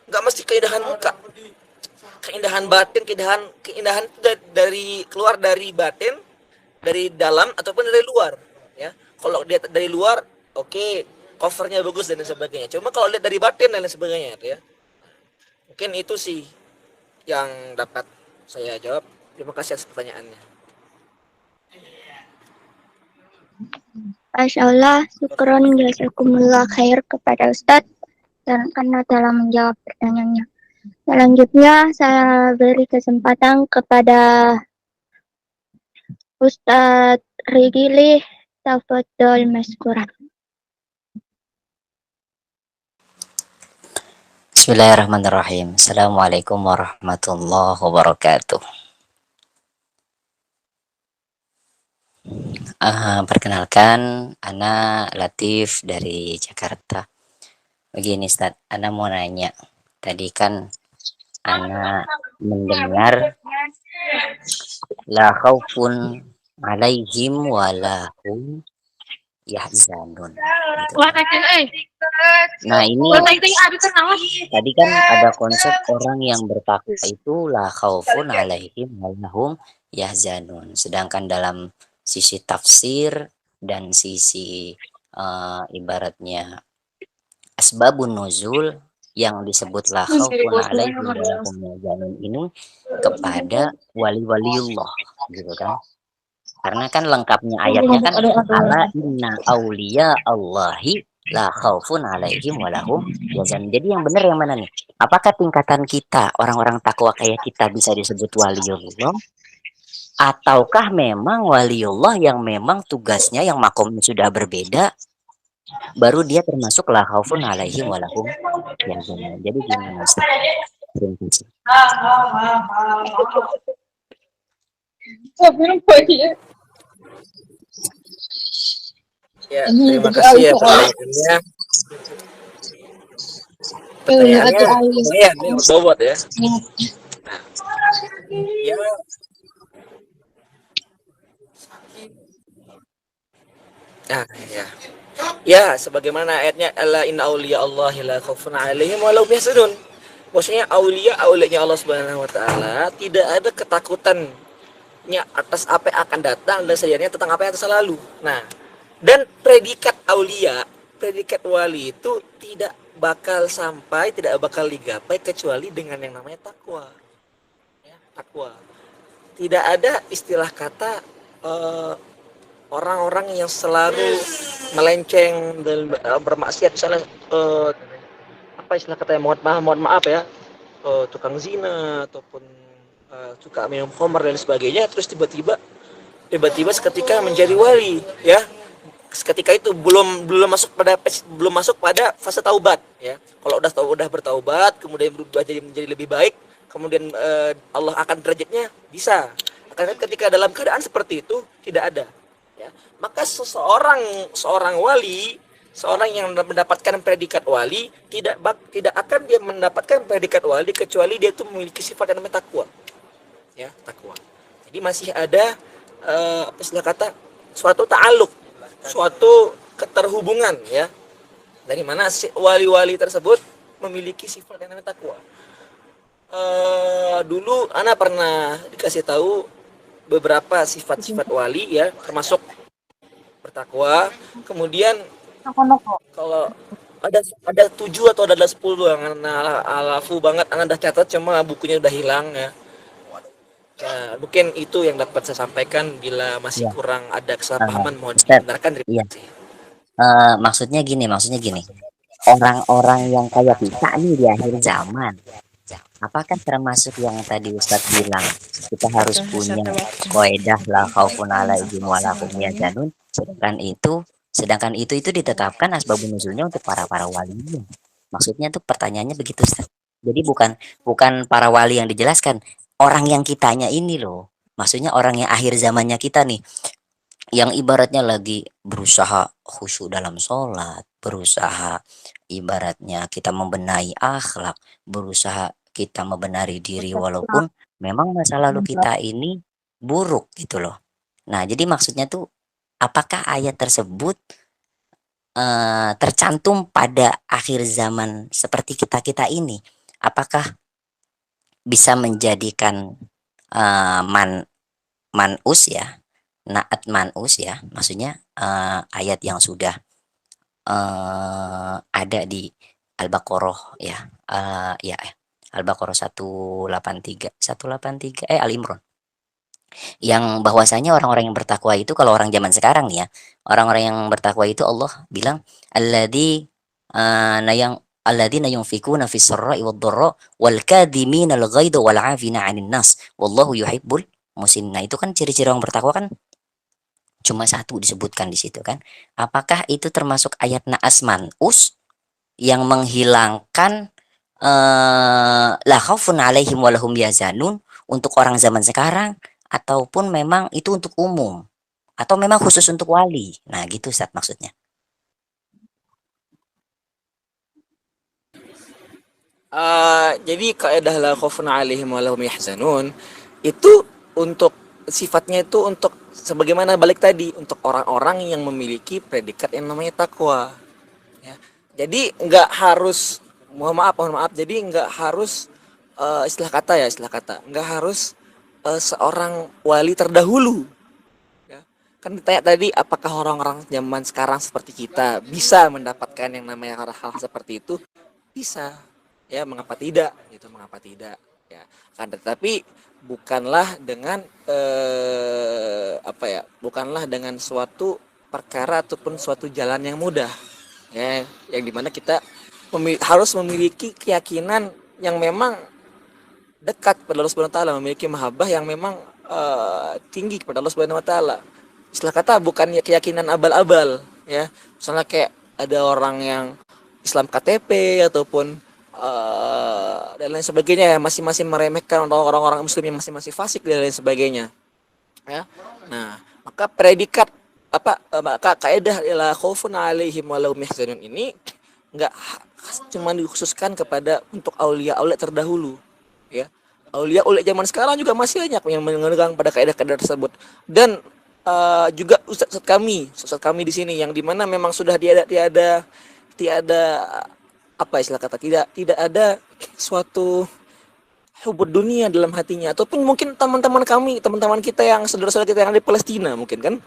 [SPEAKER 1] Nggak mesti keindahan muka, keindahan batin, keindahan dari keluar dari batin, dari dalam ataupun dari luar. Ya, kalau dia dari luar, oke, covernya bagus dan sebagainya. Cuma kalau lihat dari batin dan sebagainya, ya. Mungkin itu sih yang dapat saya jawab. Terima kasih atas pertanyaannya.
[SPEAKER 5] Masya Allah, syukron jazakumullah khair kepada Ustadz dan karena telah menjawab pertanyaannya. Selanjutnya saya beri kesempatan kepada Ustadz Rigili, tafadhol maskuran.
[SPEAKER 7] Bismillahirrahmanirrahim. Assalamualaikum warahmatullahi wabarakatuh. Perkenalkan, Ana Latif dari Jakarta. Begini Ustaz, Ana mau nanya. Tadi kan Ana mendengar la khaufun alaihim walahum yahzanun. Gitu. Nah ini tadi kan ada konsep orang yang bertakwa itu la khaufun alaihim walahum yahzanun. Sedangkan dalam sisi tafsir dan sisi ibaratnya asbabun nuzul yang disebut la khaufun alaihim walahum yahzanun ini kepada wali-waliullah gitu kan. Karena kan lengkapnya ayatnya kan ala inna auliya Allahi la khaufun alaihim walahum yahzanun. Jadi yang benar yang mana nih? Apakah tingkatan kita orang-orang takwa kayak kita bisa disebut waliullah, ataukah memang waliullah yang memang tugasnya yang makomnya sudah berbeda baru dia termasuk la khaufun alaihim walahum yahzanun. Jadi gimana Ustaz? Terima kasih.
[SPEAKER 1] Ya, terima kasih ya pertanyaannya. Pertanyaannya ini bobot ya. Ya. Nah, ya. Ya, sebagaimana ayatnya alla inna auliya Allahi la khaufun alaihim wa lahum yahzanun. Maksudnya aulianya Allah Subhanahu wa taala tidak ada ketakutannya atas apa yang akan datang dan sedianya tentang apa yang telah lalu. Nah, dan predikat aulia, predikat wali itu tidak bakal digapai kecuali dengan yang namanya takwa. Ya, takwa. Tidak ada istilah kata orang-orang yang selalu melenceng dan bermaksiat, misalnya apa istilah kata yang mohon maaf ya, tukang zina ataupun suka minum khamar dan sebagainya, terus tiba-tiba seketika menjadi wali, ya. Ketika itu belum masuk pada fase taubat, ya. Kalau udah bertaubat kemudian berubah menjadi lebih baik, kemudian Allah akan derajatnya bisa. Karena ketika dalam keadaan seperti itu tidak ada, ya. Maka seorang wali, seorang yang mendapatkan predikat wali tidak akan dia mendapatkan predikat wali kecuali dia itu memiliki sifat yang namanya takwa, ya, takwa. Jadi masih ada istilah kata suatu ta'aluk, suatu keterhubungan, ya, dari mana wali-wali tersebut memiliki sifat yang namanya takwa. Dulu Ana pernah dikasih tahu beberapa sifat-sifat wali, ya, termasuk bertakwa. Kemudian kalau ada 7 atau ada 10 yang Ana alafu banget, Ana udah catat cuma bukunya udah hilang, ya. Ya, mungkin itu yang dapat saya sampaikan. Bila masih kurang ada kesalahpahaman mohon dibenarkan.
[SPEAKER 7] Iya. Maksudnya gini, orang-orang yang kayak kita nih di akhir zaman, apakah termasuk yang tadi Ustadz bilang kita harus punya qaidah la khaufun alaihim wa lahum yahzanun, sedangkan itu ditetapkan asbabun nuzulnya untuk para wali. Maksudnya tuh pertanyaannya begitu Ustadz. Jadi bukan bukan para wali yang dijelaskan, orang yang kitanya ini loh. Maksudnya orang yang akhir zamannya kita nih, yang ibaratnya lagi berusaha khusyuk dalam sholat, berusaha ibaratnya kita membenahi akhlak, berusaha kita membenari diri walaupun memang masa lalu kita ini buruk gitu loh. Nah, jadi maksudnya tuh apakah ayat tersebut tercantum pada akhir zaman seperti kita-kita ini? Apakah bisa menjadikan man manus ya, naat manus ya, maksudnya ayat yang sudah ada di Al-Baqarah ya, ya Al-Baqarah 183 Al-Imran, yang bahwasanya orang-orang yang bertakwa itu kalau orang zaman sekarang nih ya, orang-orang yang bertakwa itu Allah bilang alladzi yang alladzina yunfikuna fis sarra'i wad dharra wal kadhimina al ghaidha wal 'afina 'anil nas wallahu yuhibbul muhsinin. Nah, itu kan ciri-ciri orang bertakwa kan cuma satu disebutkan di situ kan. Apakah itu termasuk ayat naas man'us yang menghilangkan la khaufun 'alaihim wa lahum yahzanun untuk orang zaman sekarang, ataupun memang itu untuk umum atau memang khusus untuk wali? Nah, gitu Ustaz maksudnya.
[SPEAKER 1] Jadi kaidah la khaufun 'alaihim wa lahum yahzanun itu untuk sifatnya itu untuk sebagaimana balik tadi untuk orang-orang yang memiliki predikat yang namanya takwa ya. Jadi nggak harus mohon maaf jadi nggak harus istilah kata nggak harus seorang wali terdahulu ya. Kan ditanya tadi apakah orang-orang zaman sekarang seperti kita bisa mendapatkan yang namanya hal-hal seperti itu, bisa ya, mengapa tidak gitu, mengapa tidak ya. Kan tetapi bukanlah dengan bukanlah dengan suatu perkara ataupun suatu jalan yang mudah ya, yang dimana kita harus memiliki keyakinan yang memang dekat kepada Allah Subhanahu wa taala, memiliki mahabbah yang memang tinggi kepada Allah Subhanahu wa taala. Istilah kata bukan keyakinan abal-abal ya. Misalnya kayak ada orang yang Islam KTP ataupun dan lain sebagainya ya, masing-masing meremehkan orang-orang muslim yang masing-masing fasik dan lain sebagainya ya. Nah, maka predikat maka kaidah la khaufun 'alaihim wa lahum yahzanun ini enggak cuma dikhususkan kepada untuk aulia-aulia terdahulu ya. Aulia-aulia zaman sekarang juga masih banyak yang memegang pada kaidah-kaidah tersebut. Dan juga ustaz kami di sini yang dimana memang sudah tiada apa istilah kata, tidak ada suatu hubud dunia dalam hatinya, ataupun mungkin teman-teman kita yang saudara-saudara kita yang ada di Palestina mungkin kan,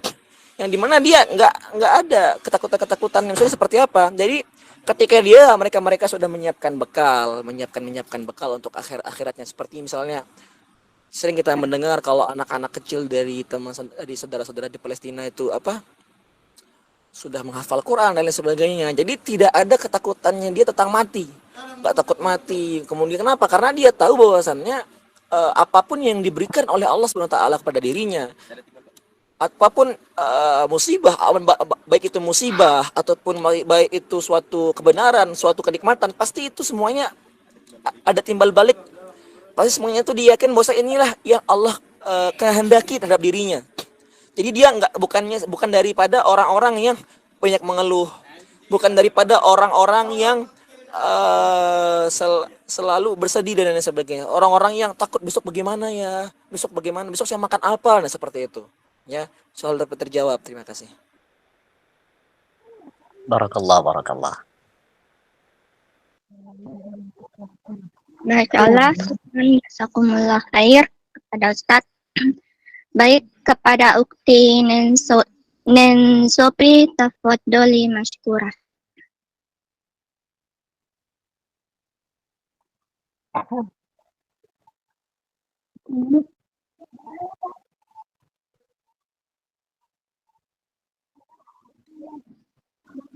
[SPEAKER 1] yang dimana dia nggak ada ketakutan yang sudah seperti apa. Jadi ketika mereka sudah menyiapkan bekal untuk akhiratnya, seperti misalnya sering kita mendengar kalau anak-anak kecil dari saudara-saudara di Palestina itu sudah menghafal Quran dan lain sebagainya. Jadi tidak ada ketakutannya dia tentang mati, nggak takut mati. Kemudian kenapa? Karena dia tahu bahwasannya apapun yang diberikan oleh Allah Subhanahu wa taala kepada dirinya, apapun musibah, baik itu musibah ataupun baik itu suatu kebenaran, suatu kenikmatan, pasti itu semuanya ada timbal balik. Pasti semuanya itu dia yakin bahwa inilah yang Allah kehendaki terhadap dirinya. Jadi dia bukan daripada orang-orang yang banyak mengeluh, bukan daripada orang-orang yang selalu bersedih dan lain sebagainya. Orang-orang yang takut besok bagaimana, besok saya makan apa, nah seperti itu. Ya, soal dapat terjawab. Terima kasih.
[SPEAKER 7] Barakallah.
[SPEAKER 5] Baiklah, jazakumullah khair kepada Ustadz. Baik, kepada ukti Nensopri tafadholi masykurah.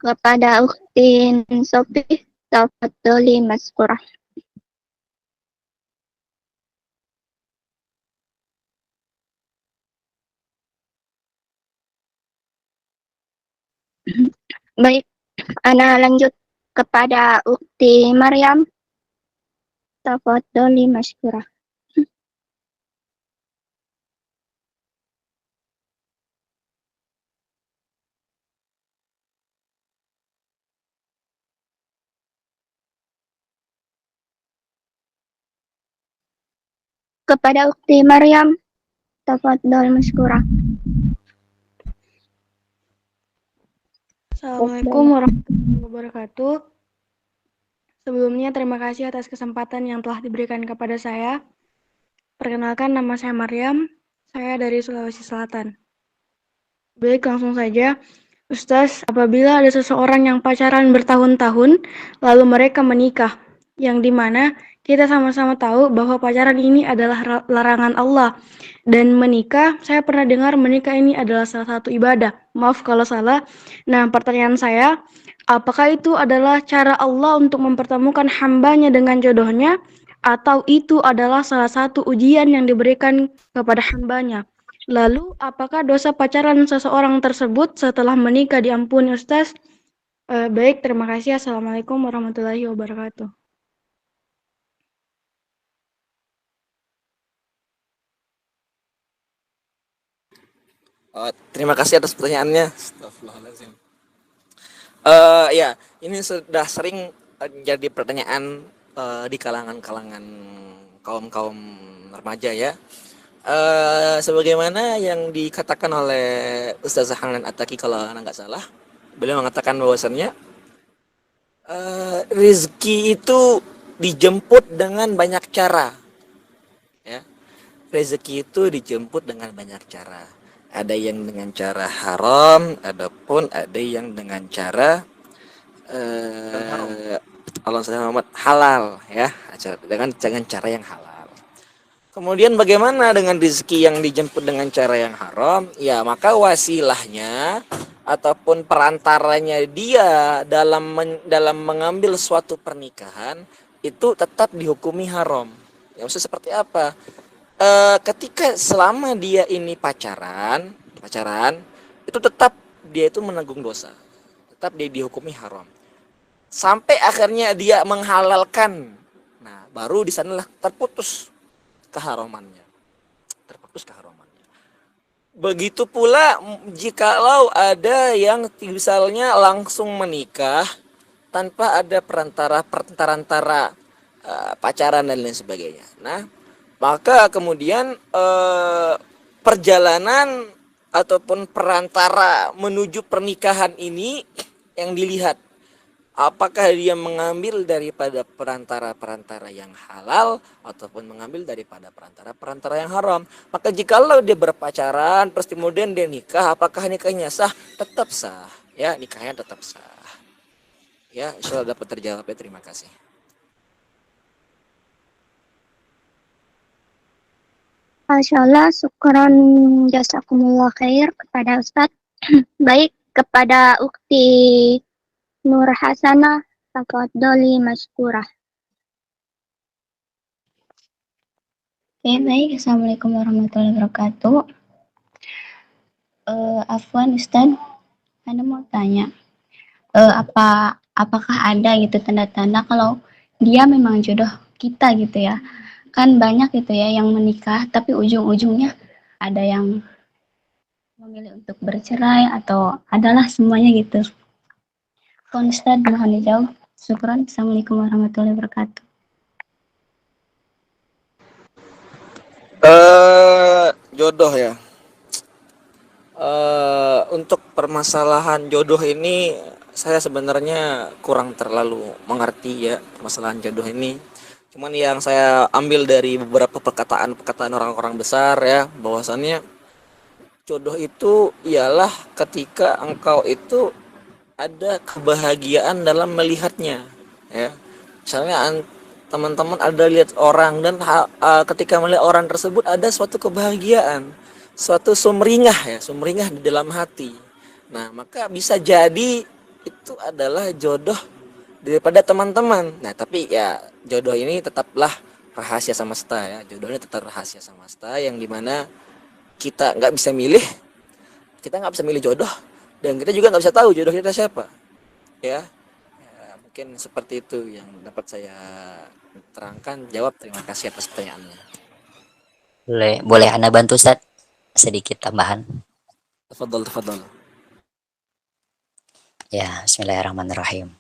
[SPEAKER 5] Kepada ukti Nensopri tafadholi masykurah. Baik, Ana lanjut kepada ukti Maryam. Tafadhali mashkurah. Kepada Ukti Maryam, tafadhal mashkurah.
[SPEAKER 8] Assalamualaikum warahmatullahi wabarakatuh. Sebelumnya terima kasih atas kesempatan yang telah diberikan kepada saya. Perkenalkan, nama saya Maryam, saya dari Sulawesi Selatan. Baik, langsung saja. Ustaz, apabila ada seseorang yang pacaran bertahun-tahun, lalu mereka menikah, yang dimana kita sama-sama tahu bahwa pacaran ini adalah larangan Allah. Dan menikah, saya pernah dengar menikah ini adalah salah satu ibadah. Maaf kalau salah. Nah, pertanyaan saya, apakah itu adalah cara Allah untuk mempertemukan hambanya dengan jodohnya, atau itu adalah salah satu ujian yang diberikan kepada hambanya? Lalu, apakah dosa pacaran seseorang tersebut setelah menikah diampuni, Ustaz? Baik, terima kasih. Assalamualaikum warahmatullahi wabarakatuh.
[SPEAKER 1] Terima kasih atas pertanyaannya. Astagfirullahaladzim. Ya, ini sudah sering jadi pertanyaan di kalangan-kalangan kaum remaja ya. Sebagaimana yang dikatakan oleh Ustaz Hanan Ataki kalau nggak salah, beliau mengatakan bahwasannya rezeki itu dijemput dengan banyak cara. Ya, rezeki itu dijemput dengan banyak cara. Ada yang dengan cara haram, adapun ada yang dengan cara Allah Muhammad halal ya, dengan cara yang halal. Kemudian bagaimana dengan rezeki yang dijemput dengan cara yang haram? Ya, maka wasilahnya ataupun perantaranya dia dalam mengambil suatu pernikahan itu tetap dihukumi haram. Ya, maksudnya seperti apa? Ketika selama dia ini pacaran itu tetap dia itu menanggung dosa, tetap dia dihukumi haram sampai akhirnya dia menghalalkan. Nah, baru di sanalah terputus keharamannya. Begitu pula jikalau ada yang misalnya langsung menikah tanpa ada perantara pacaran dan lain sebagainya. Nah, maka kemudian perjalanan ataupun perantara menuju pernikahan ini yang dilihat, apakah dia mengambil daripada perantara yang halal ataupun mengambil daripada perantara yang haram. Maka jikalau dia berpacaran terus kemudian dia nikah, apakah nikahnya sah? Tetap sah ya, nikahnya tetap sah ya. Insyaallah dapat terjawab ya. Terima kasih.
[SPEAKER 5] Masyaallah, syukran jazakumullah khair kepada Ustadz. Baik, kepada Ukti Nur Hasanah, tafadhali mashkurah. Oke, baik. Assalamualaikum warahmatullahi wabarakatuh. Afwan Ustadz, Anda mau tanya, apakah ada gitu tanda-tanda kalau dia memang jodoh kita gitu ya? Kan banyak gitu ya yang menikah tapi ujung-ujungnya ada yang memilih untuk bercerai atau adalah semuanya gitu. Ustaz, mohon dijawab. Syukran. Assalamualaikum warahmatullahi wabarakatuh.
[SPEAKER 1] Jodoh ya. Untuk permasalahan jodoh ini saya sebenarnya kurang terlalu mengerti ya permasalahan jodoh ini. Cuman yang saya ambil dari beberapa perkataan orang-orang besar ya, bahwasannya jodoh itu ialah ketika engkau itu ada kebahagiaan dalam melihatnya ya. Misalnya teman-teman ada lihat orang dan ketika melihat orang tersebut ada suatu kebahagiaan, suatu sumringah di dalam hati. Nah, maka bisa jadi itu adalah jodoh daripada teman-teman. Nah, tapi ya jodoh ini tetaplah rahasia semesta ya. Jodohnya tetap rahasia semesta yang dimana kita nggak bisa milih jodoh dan kita juga nggak bisa tahu jodoh kita siapa ya. Mungkin seperti itu yang dapat saya terangkan. Jawab, terima kasih atas pertanyaannya.
[SPEAKER 7] Boleh Anda bantu Ustaz sedikit tambahan?
[SPEAKER 1] Tafadhol, tafadhol.
[SPEAKER 7] Ya, bismillahirrahmanirrahim.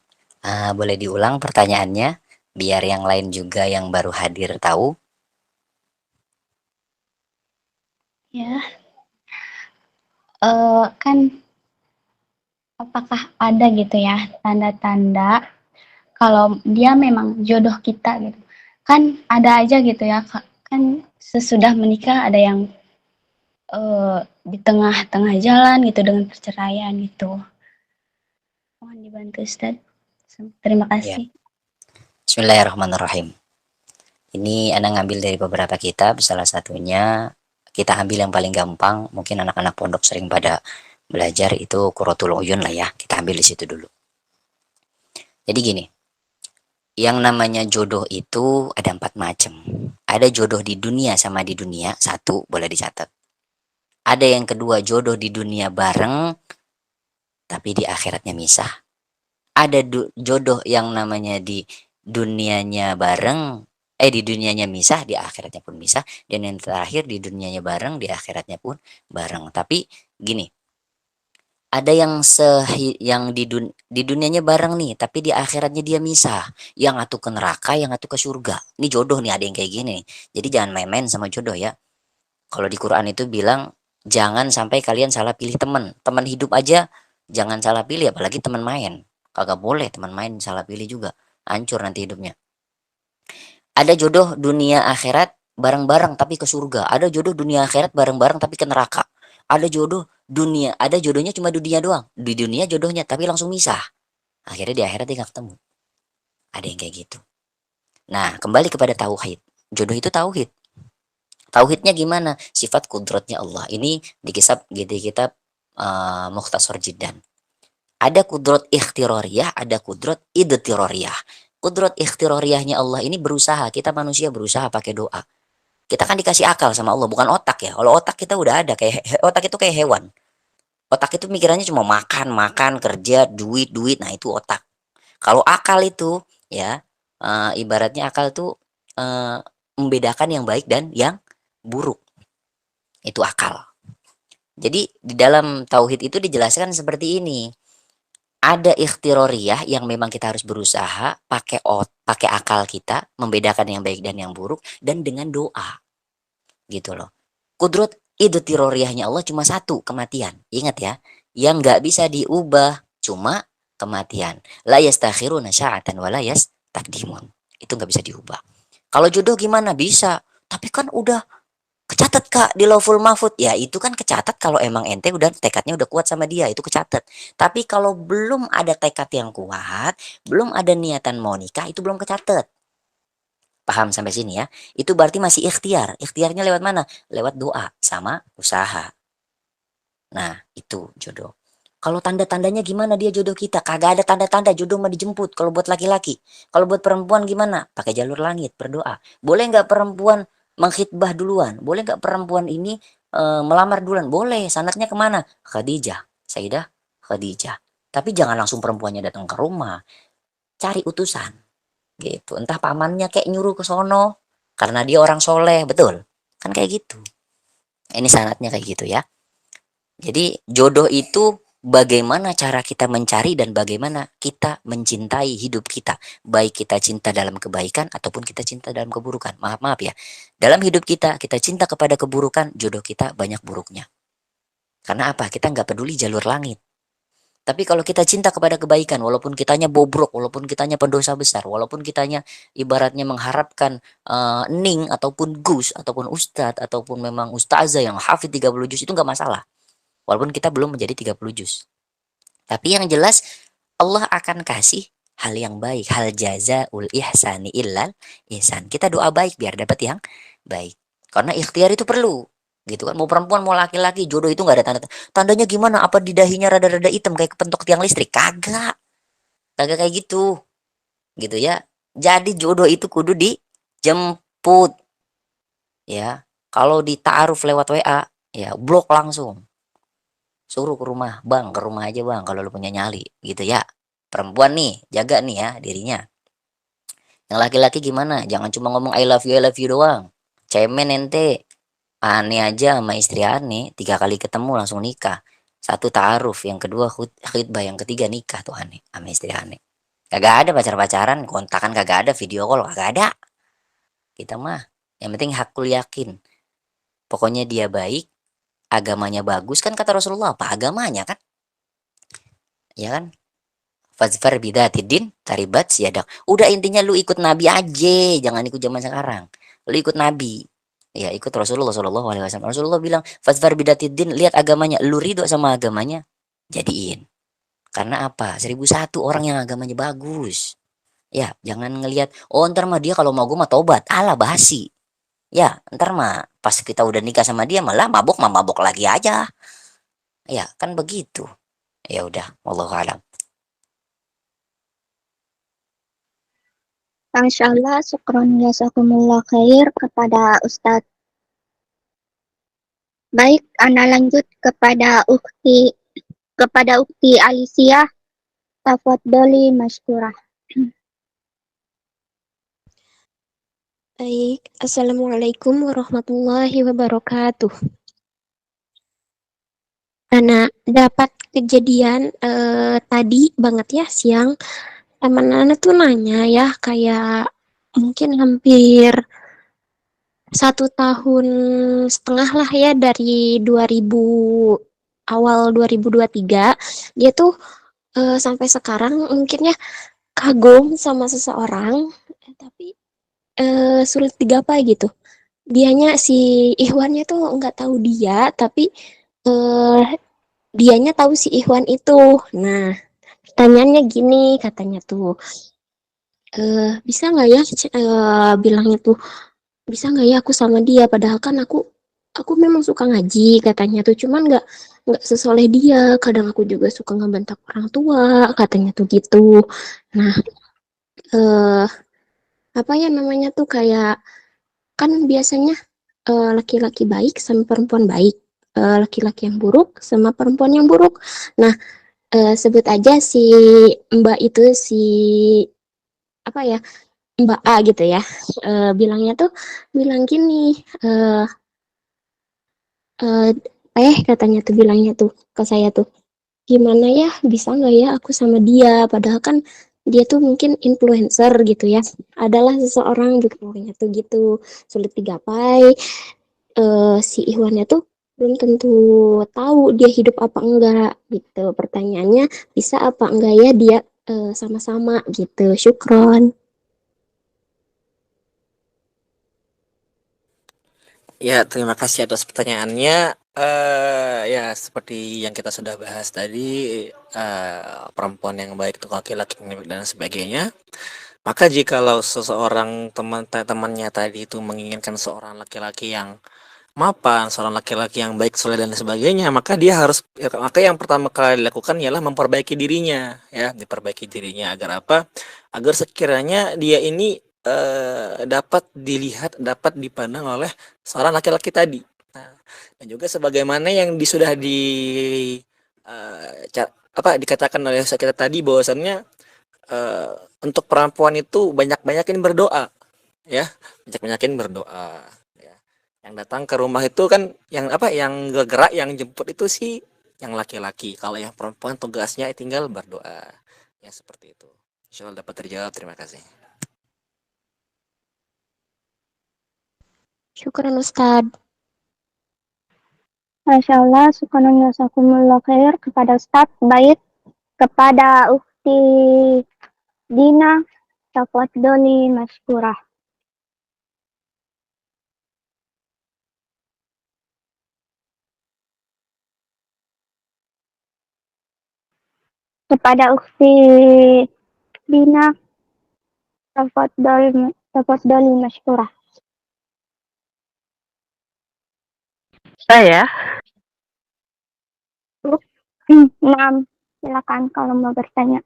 [SPEAKER 7] Boleh diulang pertanyaannya biar yang lain juga yang baru hadir tahu?
[SPEAKER 5] Ya, kan apakah ada gitu ya tanda-tanda kalau dia memang jodoh kita gitu? Kan ada aja gitu ya, kan sesudah menikah ada yang di tengah-tengah jalan gitu dengan perceraian gitu. Mohon dibantu Ustaz. Terima
[SPEAKER 7] Ya.
[SPEAKER 5] kasih.
[SPEAKER 7] Bismillahirrahmanirrahim. Ini Anda ngambil dari beberapa kitab, salah satunya kita ambil yang paling gampang, mungkin anak-anak pondok sering pada belajar itu Qurratul Uyun lah ya, kita ambil di situ dulu. Jadi gini, yang namanya jodoh itu ada 4 macam. Ada jodoh di dunia sama di dunia, satu boleh dicatat. Ada yang kedua jodoh di dunia bareng, tapi di akhiratnya misah. Ada jodoh yang namanya di dunianya bareng, di dunianya misah, di akhiratnya pun misah, dan yang terakhir di dunianya bareng, di akhiratnya pun bareng. Tapi gini, ada yang yang di dunianya bareng nih, tapi di akhiratnya dia misah. Yang satu ke neraka, yang satu ke surga. Ini jodoh nih, ada yang kayak gini nih. Jadi jangan main-main sama jodoh ya. Kalau di Quran itu bilang jangan sampai kalian salah pilih teman. Teman hidup aja jangan salah pilih, apalagi teman main. Kagak boleh teman main salah pilih juga. Hancur nanti hidupnya. Ada jodoh dunia akhirat bareng-bareng tapi ke surga. Ada jodoh dunia akhirat bareng-bareng tapi ke neraka. Ada jodoh dunia, ada jodohnya cuma dunia doang. Di dunia jodohnya tapi langsung misah. Akhirnya di akhirat dia gak ketemu. Ada yang kayak gitu. Nah, kembali kepada tauhid. Jodoh itu tauhid. Tauhidnya gimana? Sifat kudratnya Allah. Ini di kitab Mukhtasar Jiddan. Ada kudrat ikhtiroriyah, ada kudrat idtiroriyah. Kudrat ikhtiroriyahnya Allah ini berusaha. Kita manusia berusaha pakai doa. Kita kan dikasih akal sama Allah, bukan otak ya. Kalau otak kita udah ada, kayak otak itu kayak hewan. Otak itu mikirannya cuma makan, makan, kerja, duit, duit. Nah itu otak. Kalau akal itu ya ibaratnya akal itu membedakan yang baik dan yang buruk. Itu akal. Jadi di dalam tauhid itu dijelaskan seperti ini. Ada ikhtiroriyah yang memang kita harus berusaha pakai akal kita membedakan yang baik dan yang buruk dan dengan doa. Gitu loh. Kudrat idtiroriyahnya Allah cuma satu, kematian. Ingat ya, yang nggak bisa diubah cuma kematian. La yastakhiruna sya'atan wa la yastakdimun. Itu nggak bisa diubah. Kalau jodoh gimana? Bisa. Tapi kan udah kecatat Kak di Lauhul Mahfud. Ya itu kan kecatat kalau emang ente udah tekadnya udah kuat sama dia, itu kecatat. Tapi kalau belum ada tekad yang kuat, belum ada niatan mau nikah, itu belum kecatat. Paham sampai sini ya? Itu berarti masih ikhtiar. Ikhtiarnya lewat mana? Lewat doa sama usaha. Nah, itu jodoh. Kalau tanda-tandanya gimana dia jodoh kita? Kagak ada tanda-tanda, jodoh mah dijemput. Kalau buat laki-laki. Kalau buat perempuan gimana? Pakai jalur langit, berdoa. Boleh nggak perempuan mengkhitbah duluan? Boleh nggak perempuan ini melamar duluan? Boleh. Sanatnya kemana? Khadijah. Sayyidah Khadijah. Tapi jangan langsung perempuannya datang ke rumah. Cari utusan. Gitu. Entah pamannya kayak nyuruh ke sono. Karena dia orang soleh. Betul? Kan kayak gitu. Ini sanatnya kayak gitu ya. Jadi jodoh itu bagaimana cara kita mencari dan bagaimana kita mencintai hidup kita. Baik kita cinta dalam kebaikan ataupun kita cinta dalam keburukan. Maaf ya. Dalam hidup kita cinta kepada keburukan, jodoh kita banyak buruknya. Karena apa? Kita nggak peduli jalur langit. Tapi kalau kita cinta kepada kebaikan, walaupun kitanya bobrok, walaupun kitanya pendosa besar, walaupun kitanya ibaratnya mengharapkan ning ataupun gus ataupun ustadz ataupun memang ustazah yang hafid 30 juz itu nggak masalah. Walaupun kita belum menjadi 30 juz. Tapi yang jelas Allah akan kasih hal yang baik. Hal jazaul ihsani illal ihsan. Kita doa baik biar dapat yang baik. Karena ikhtiar itu perlu. Gitu kan. Mau perempuan mau laki-laki jodoh itu nggak ada tanda. Tandanya gimana? Apa di dahinya rada-rada hitam kayak kepentok tiang listrik? Kagak. Kagak kayak gitu. Gitu ya. Jadi jodoh itu kudu dijemput. Ya. Kalau ditaaruf lewat WA, ya blok langsung. Suruh ke rumah, bang, ke rumah aja bang, kalau lu punya nyali, gitu ya. perempuan nih jaga nih ya dirinya. Yang laki-laki gimana? Jangan cuma ngomong I love you doang. Cemen ente. Aneh aja sama istri aneh. 3 kali ketemu langsung nikah. Satu ta'aruf, yang kedua khidbah, yang ketiga nikah tuh aneh sama istri aneh. Kagak ada pacar-pacaran, kontakan kagak ada, video call kagak ada. Kita mah yang penting hakul yakin. Pokoknya dia baik, agamanya bagus kan kata Rasulullah, apa agamanya kan? Ya kan? Fazfar bidatidin taribat siadak. Udah intinya lu ikut Nabi aja, jangan ikut zaman sekarang. Lu ikut Nabi. Ya ikut Rasulullah Shallallahu Alaihi Wasallam. Rasulullah bilang Fazfar bidatidin, lihat agamanya, lu ridho sama agamanya, jadiin. Karena apa? 1001 orang yang agamanya bagus. Ya, jangan ngelihat, oh ntar mah dia kalau mau gue mah tobat. Alah basi. Ya, ntar mah pas kita udah nikah sama dia malah mabok mah mabok lagi aja. Ya, kan begitu. Ya udah, wallahu alam.
[SPEAKER 5] Masya Allah, syukron jazakumullah khair kepada Ustadz. Baik, Anda lanjut kepada Ukti Alicia. Tafadholi masykurah.
[SPEAKER 4] Baik, Assalamualaikum warahmatullahi wabarakatuh. Anak dapat kejadian tadi banget ya siang, teman Ana tuh nanya ya kayak mungkin hampir 1,5 tahun lah ya dari 2000 awal 2023 dia tuh sampai sekarang mungkin ya kagum sama seseorang tapi sulit digapai gitu. Dianya si Ikhwannya tuh nggak tahu dia tapi eh dianya tahu si Ikhwan itu. Nah, pertanyaannya gini katanya tuh, bisa nggak ya bilangnya tuh, bisa nggak ya aku sama dia? Padahal kan aku memang suka ngaji katanya tuh, cuman nggak sesoleh dia. Kadang aku juga suka ngebentak orang tua katanya tuh gitu. Nah, eh apa ya namanya tuh kayak kan biasanya laki-laki baik sama perempuan baik, laki-laki yang buruk sama perempuan yang buruk. Nah, sebut aja si Mbak itu si apa ya Mbak A gitu ya, bilangnya tuh bilang gini, eh katanya tuh bilangnya tuh ke saya tuh gimana ya bisa nggak ya aku sama dia, padahal kan dia tuh mungkin influencer gitu ya, adalah seseorang gitu pokoknya tuh gitu, sulit digapai. Si Ikhwannya tuh belum tentu tahu dia hidup apa enggak gitu. Pertanyaannya bisa apa enggak ya dia sama-sama gitu. Syukron.
[SPEAKER 1] Ya, terima kasih atas pertanyaannya. Ya, seperti yang kita sudah bahas tadi, perempuan yang baik itu laki-laki yang baik dan sebagainya. Maka jikalau seseorang temannya tadi itu menginginkan seorang laki-laki yang mapan, seorang laki-laki yang baik, soleh dan sebagainya, maka yang pertama kali dilakukan ialah memperbaiki dirinya, ya, diperbaiki dirinya agar apa? Agar sekiranya dia ini dapat dilihat, dapat dipandang oleh seorang laki-laki tadi. Nah, dan juga sebagaimana yang sudah dikatakan oleh kita tadi bahwasannya untuk perempuan itu banyak-banyakin berdoa, ya, banyak-banyakin berdoa. Ya. Yang datang ke rumah itu kan yang gerak, yang jemput itu sih yang laki-laki. Kalau yang perempuan tugasnya tinggal berdoa. Ya seperti itu. Insya Allah dapat terjawab. Terima kasih.
[SPEAKER 4] Syukron Ustad.
[SPEAKER 5] Masya Allah, syukron jazakumullah khair kepada Ustadz. Baik, kepada Ukti Dina. Tafadholi masykurah. Kepada Ukti Dina. Tafadholi masykurah.
[SPEAKER 2] Saya
[SPEAKER 5] Nah, silakan kalau mau bertanya.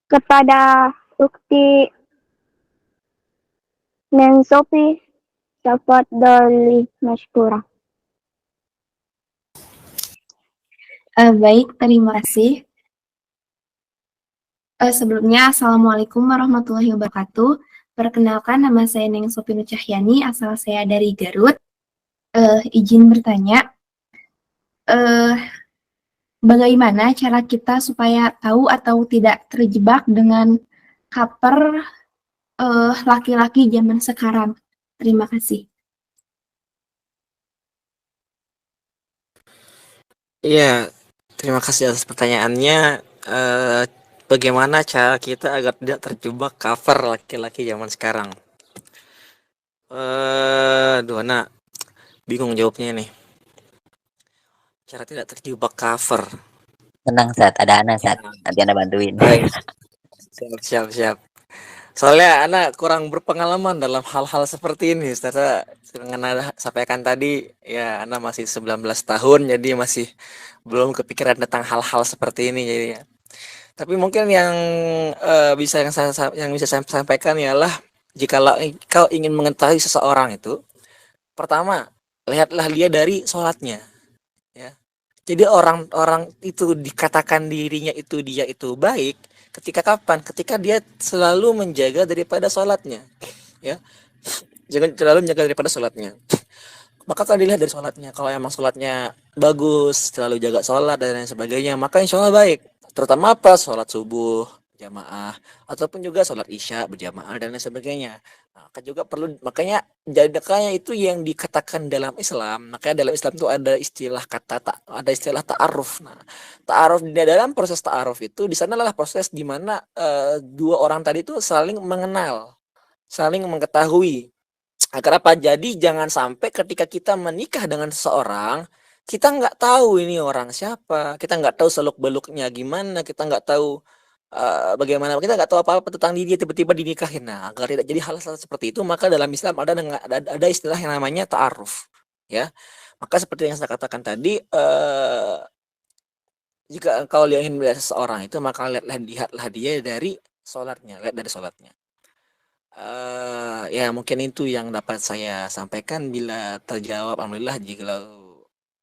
[SPEAKER 5] Kepada Ukti Nensopi, tafadholi masykurah.
[SPEAKER 9] Baik, terima kasih. Sebelumnya, Assalamualaikum warahmatullahi wabarakatuh. Perkenalkan, nama saya Neng Sopinu Cahyani, asal saya dari Garut. Izin bertanya, eh, bagaimana cara kita supaya tahu atau tidak terjebak dengan cover laki-laki zaman sekarang? Terima kasih.
[SPEAKER 1] Iya, terima kasih atas pertanyaannya. Eh, Bagaimana cara kita agar tidak terjebak cover laki-laki zaman sekarang? Duana bingung jawabnya nih. Cara tidak terjebak cover.
[SPEAKER 7] Tenang saat ada Ana saat nanti Ana bantuin.
[SPEAKER 1] Baik, siap. Soalnya anak kurang berpengalaman dalam hal-hal seperti ini. Setelah dengan Anda sampaikan tadi, ya Anda masih 19 tahun, jadi masih belum kepikiran tentang hal-hal seperti ini jadinya. Tapi mungkin yang bisa saya sampaikan ialah jikalau kau ingin mengetahui seseorang itu, pertama lihatlah dia dari sholatnya, ya. Jadi orang-orang itu dikatakan dirinya itu dia itu baik ketika kapan? Ketika dia selalu menjaga daripada sholatnya, ya. Jangan terlalu menjaga daripada sholatnya. Maka kalau dilihat dari sholatnya, kalau emang sholatnya bagus, selalu jaga sholat dan lain sebagainya, maka insya Allah baik. Terutama apa? Sholat subuh jamaah ataupun juga sholat isya berjamaah dan lain sebagainya. Nah, maka juga perlu, makanya jadakanya itu yang dikatakan dalam Islam. Makanya dalam Islam itu ada istilah ada istilah ta'aruf. Nah, ta'aruf di dalam proses ta'aruf itu di sanalah proses di mana dua orang tadi itu saling mengenal, saling mengetahui. Agar apa? Jadi jangan sampai ketika kita menikah dengan seseorang, kita nggak tahu ini orang siapa, kita nggak tahu seluk-beluknya gimana, kita nggak tahu bagaimana, kita nggak tahu apa-apa tentang dia tiba-tiba dinikahin. Nah, agar tidak jadi hal-hal seperti itu, maka dalam Islam ada istilah yang namanya ta'aruf, ya. Maka seperti yang saya katakan tadi, jika engkau ingin melihat seseorang itu, maka lihatlah dia dari sholatnya, lihat dari sholatnya. Ya mungkin itu yang dapat saya sampaikan. Bila terjawab alhamdulillah, jika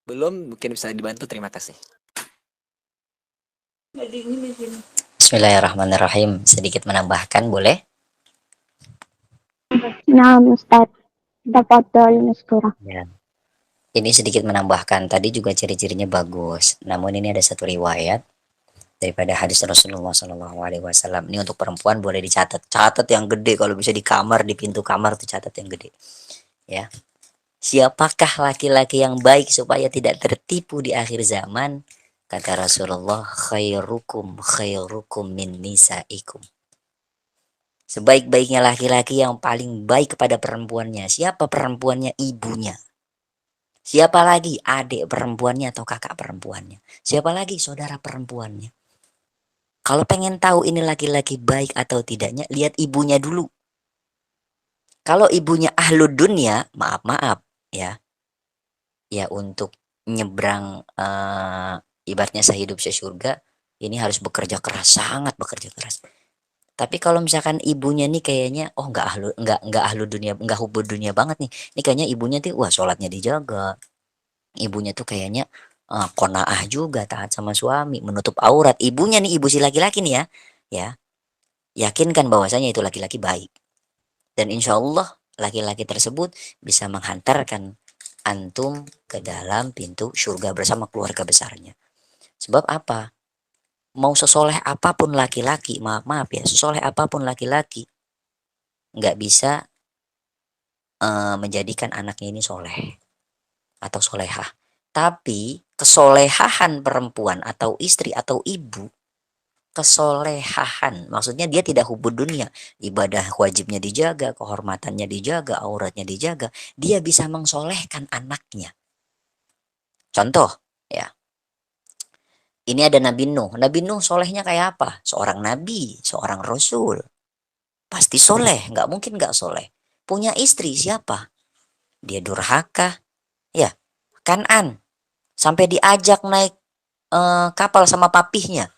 [SPEAKER 1] belum mungkin bisa dibantu, terima kasih.
[SPEAKER 7] Bismillahirrahmanirrahim. Sedikit menambahkan boleh?
[SPEAKER 5] Nah, Ustadz, tafadhol maskura.
[SPEAKER 7] Ya. Ini sedikit menambahkan, tadi juga ciri-cirinya bagus. Namun ini ada satu riwayat daripada hadis Rasulullah SAW. Ini untuk perempuan boleh dicatat. Catat yang gede, kalau bisa di kamar, di pintu kamar tuh catat yang gede. Ya. Siapakah laki-laki yang baik supaya tidak tertipu di akhir zaman? Kata Rasulullah, khairukum min nisaikum. Sebaik-baiknya laki-laki yang paling baik kepada perempuannya. Siapa perempuannya? Ibunya. Siapa lagi? Adik perempuannya atau kakak perempuannya. Siapa lagi? Saudara perempuannya. Kalau pengen tahu ini laki-laki baik atau tidaknya, lihat ibunya dulu. Kalau ibunya ahlud dunia, maaf ya. Ya untuk nyebrang ibaratnya sehidup sesurga, ini harus bekerja keras, sangat bekerja keras. Tapi kalau misalkan ibunya nih kayaknya enggak ahlu dunia, enggak hubud dunia banget nih. Ini kayaknya ibunya tuh wah sholatnya dijaga. Ibunya tuh kayaknya qanaah juga, taat sama suami, menutup aurat. Ibunya nih, ibu si laki-laki nih ya. Ya. Yakinkan bahwasanya itu laki-laki baik. Dan insya Allah laki-laki tersebut bisa menghantarkan antum ke dalam pintu surga bersama keluarga besarnya. Sebab apa? Mau sesoleh apapun laki-laki, maaf ya, sesoleh apapun laki-laki, nggak bisa menjadikan anaknya ini soleh atau solehah. Tapi kesolehahan perempuan atau istri atau ibu, kesolehahan maksudnya dia tidak hubud dunia, ibadah wajibnya dijaga, kehormatannya dijaga, auratnya dijaga, dia bisa mengsolehkan anaknya. Contoh ya, ini ada Nabi Nuh. Nabi Nuh solehnya kayak apa? Seorang nabi, seorang rasul, pasti soleh, nggak mungkin nggak soleh. Punya istri siapa? Dia durhaka, ya, Kanan, sampai diajak naik kapal sama papihnya.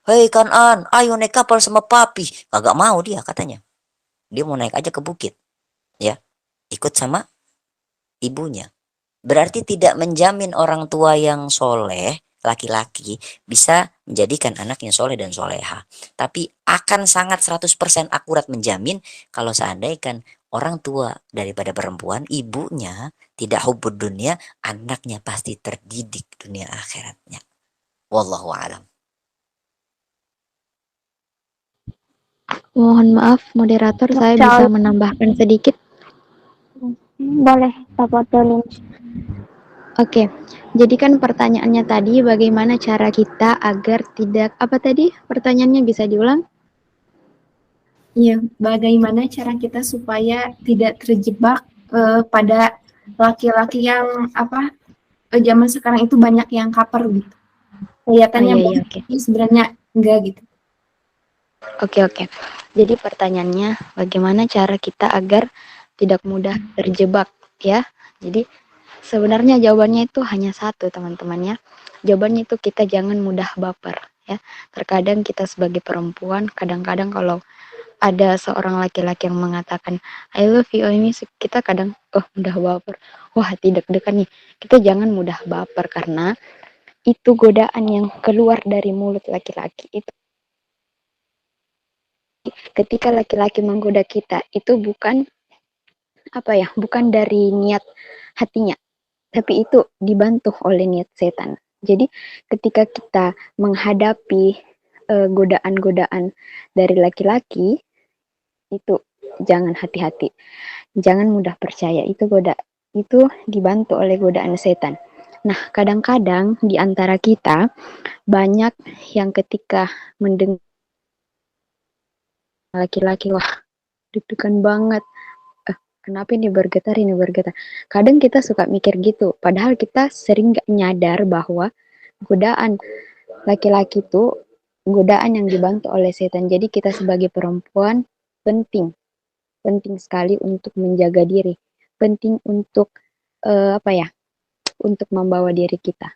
[SPEAKER 7] Hei Kanan, ayo naik kapal sama papi. Kagak mau dia katanya. Dia mau naik aja ke bukit. Ya, ikut sama ibunya. Berarti tidak menjamin orang tua yang soleh laki-laki bisa menjadikan anaknya soleh dan soleha. Tapi akan sangat 100% akurat menjamin kalau seandainya orang tua daripada perempuan, ibunya tidak hubbud dunia, anaknya pasti terdidik dunia akhiratnya. Wallahu a'lam.
[SPEAKER 4] Mohon maaf, moderator, saya
[SPEAKER 5] Masya
[SPEAKER 4] bisa
[SPEAKER 5] Allah.
[SPEAKER 4] menambahkan sedikit.
[SPEAKER 5] Boleh, tafadhalin.
[SPEAKER 4] Oke, jadi kan pertanyaannya tadi bagaimana cara kita agar tidak, apa tadi pertanyaannya bisa diulang?
[SPEAKER 9] Iya, bagaimana cara kita supaya tidak terjebak pada laki-laki yang zaman sekarang itu banyak yang caper gitu. Kelihatannya
[SPEAKER 4] iya,
[SPEAKER 9] baik,
[SPEAKER 4] oke.
[SPEAKER 9] tapi sebenarnya enggak gitu.
[SPEAKER 4] Oke. Jadi pertanyaannya bagaimana cara kita agar tidak mudah terjebak ya. Jadi sebenarnya jawabannya itu hanya satu, teman-teman ya. Jawabannya itu kita jangan mudah baper ya. Terkadang kita sebagai perempuan kadang-kadang kalau ada seorang laki-laki yang mengatakan I love you, ini kita kadang mudah baper. Wah, tidak deg-degan nih. Kita jangan mudah baper karena itu godaan yang keluar dari mulut laki-laki itu. Ketika laki-laki menggoda kita itu bukan bukan dari niat hatinya, tapi itu dibantu oleh niat setan. Jadi ketika kita menghadapi godaan-godaan dari laki-laki itu jangan hati-hati, jangan mudah percaya, itu dibantu oleh godaan setan. Nah, kadang-kadang di antara kita banyak yang ketika mendengar laki-laki, wah deg-degan banget, kenapa ini bergetar. Kadang kita suka mikir gitu, padahal kita sering gak nyadar bahwa godaan laki-laki itu godaan yang dibantu oleh setan. Jadi kita sebagai perempuan penting sekali untuk menjaga diri, penting untuk untuk membawa diri kita.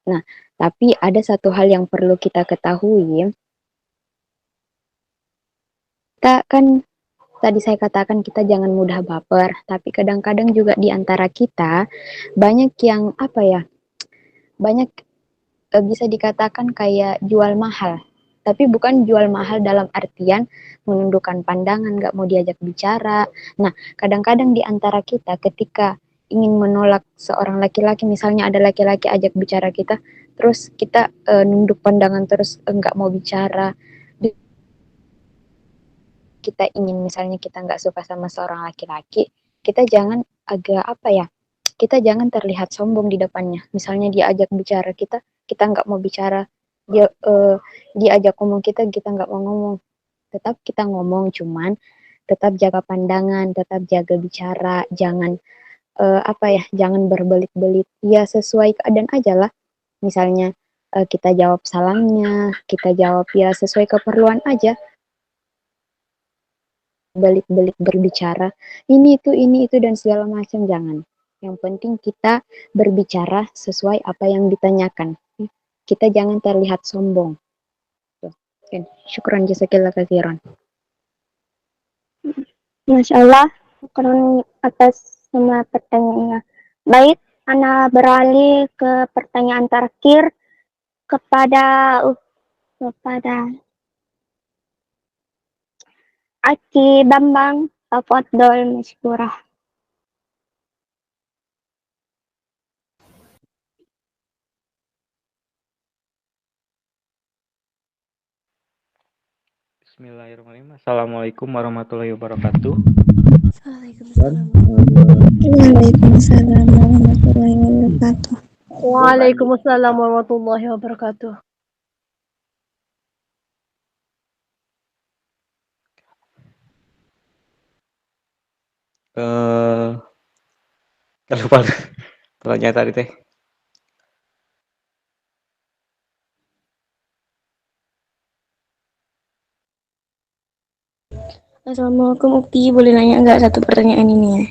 [SPEAKER 4] Nah, tapi ada satu hal yang perlu kita ketahui. Kita kan tadi saya katakan kita jangan mudah baper, tapi kadang-kadang juga di antara kita banyak yang banyak bisa dikatakan kayak jual mahal. Tapi bukan jual mahal dalam artian menundukkan pandangan, gak mau diajak bicara. Nah, kadang-kadang di antara kita ketika ingin menolak seorang laki-laki, misalnya ada laki-laki ajak bicara kita, terus kita nunduk pandangan terus nggak mau bicara. Kita ingin misalnya kita nggak suka sama seorang laki-laki, kita jangan kita jangan terlihat sombong di depannya. Misalnya dia ajak bicara kita nggak mau bicara. Dia ajak ngomong kita nggak mau ngomong. Tetap kita ngomong, cuman tetap jaga pandangan, tetap jaga bicara, jangan jangan berbelit-belit. Ya sesuai keadaan aja lah. Misalnya kita jawab salamnya, kita jawab ya sesuai keperluan aja. Balik-balik berbicara ini itu dan segala macam, jangan. Yang penting kita berbicara sesuai apa yang ditanyakan. Kita jangan terlihat sombong. Syukran jazakillah katsiran.
[SPEAKER 5] Masya Allah, syukran atas semua pertanyaannya. Baik, Ana beralih ke pertanyaan terakhir kepada Aki Bambang, tafadhol masykurah.
[SPEAKER 10] Bismillahirrahmanirrahim. Assalamualaikum warahmatullahi wabarakatuh.
[SPEAKER 4] Waalaikumsalam warahmatullahi wabarakatuh.
[SPEAKER 2] Waalaikumsalam warahmatullahi wabarakatuh.
[SPEAKER 10] Lupa pertanyaan tadi teh.
[SPEAKER 8] Assalamualaikum Ukti, boleh nanya nggak satu pertanyaan ini ya?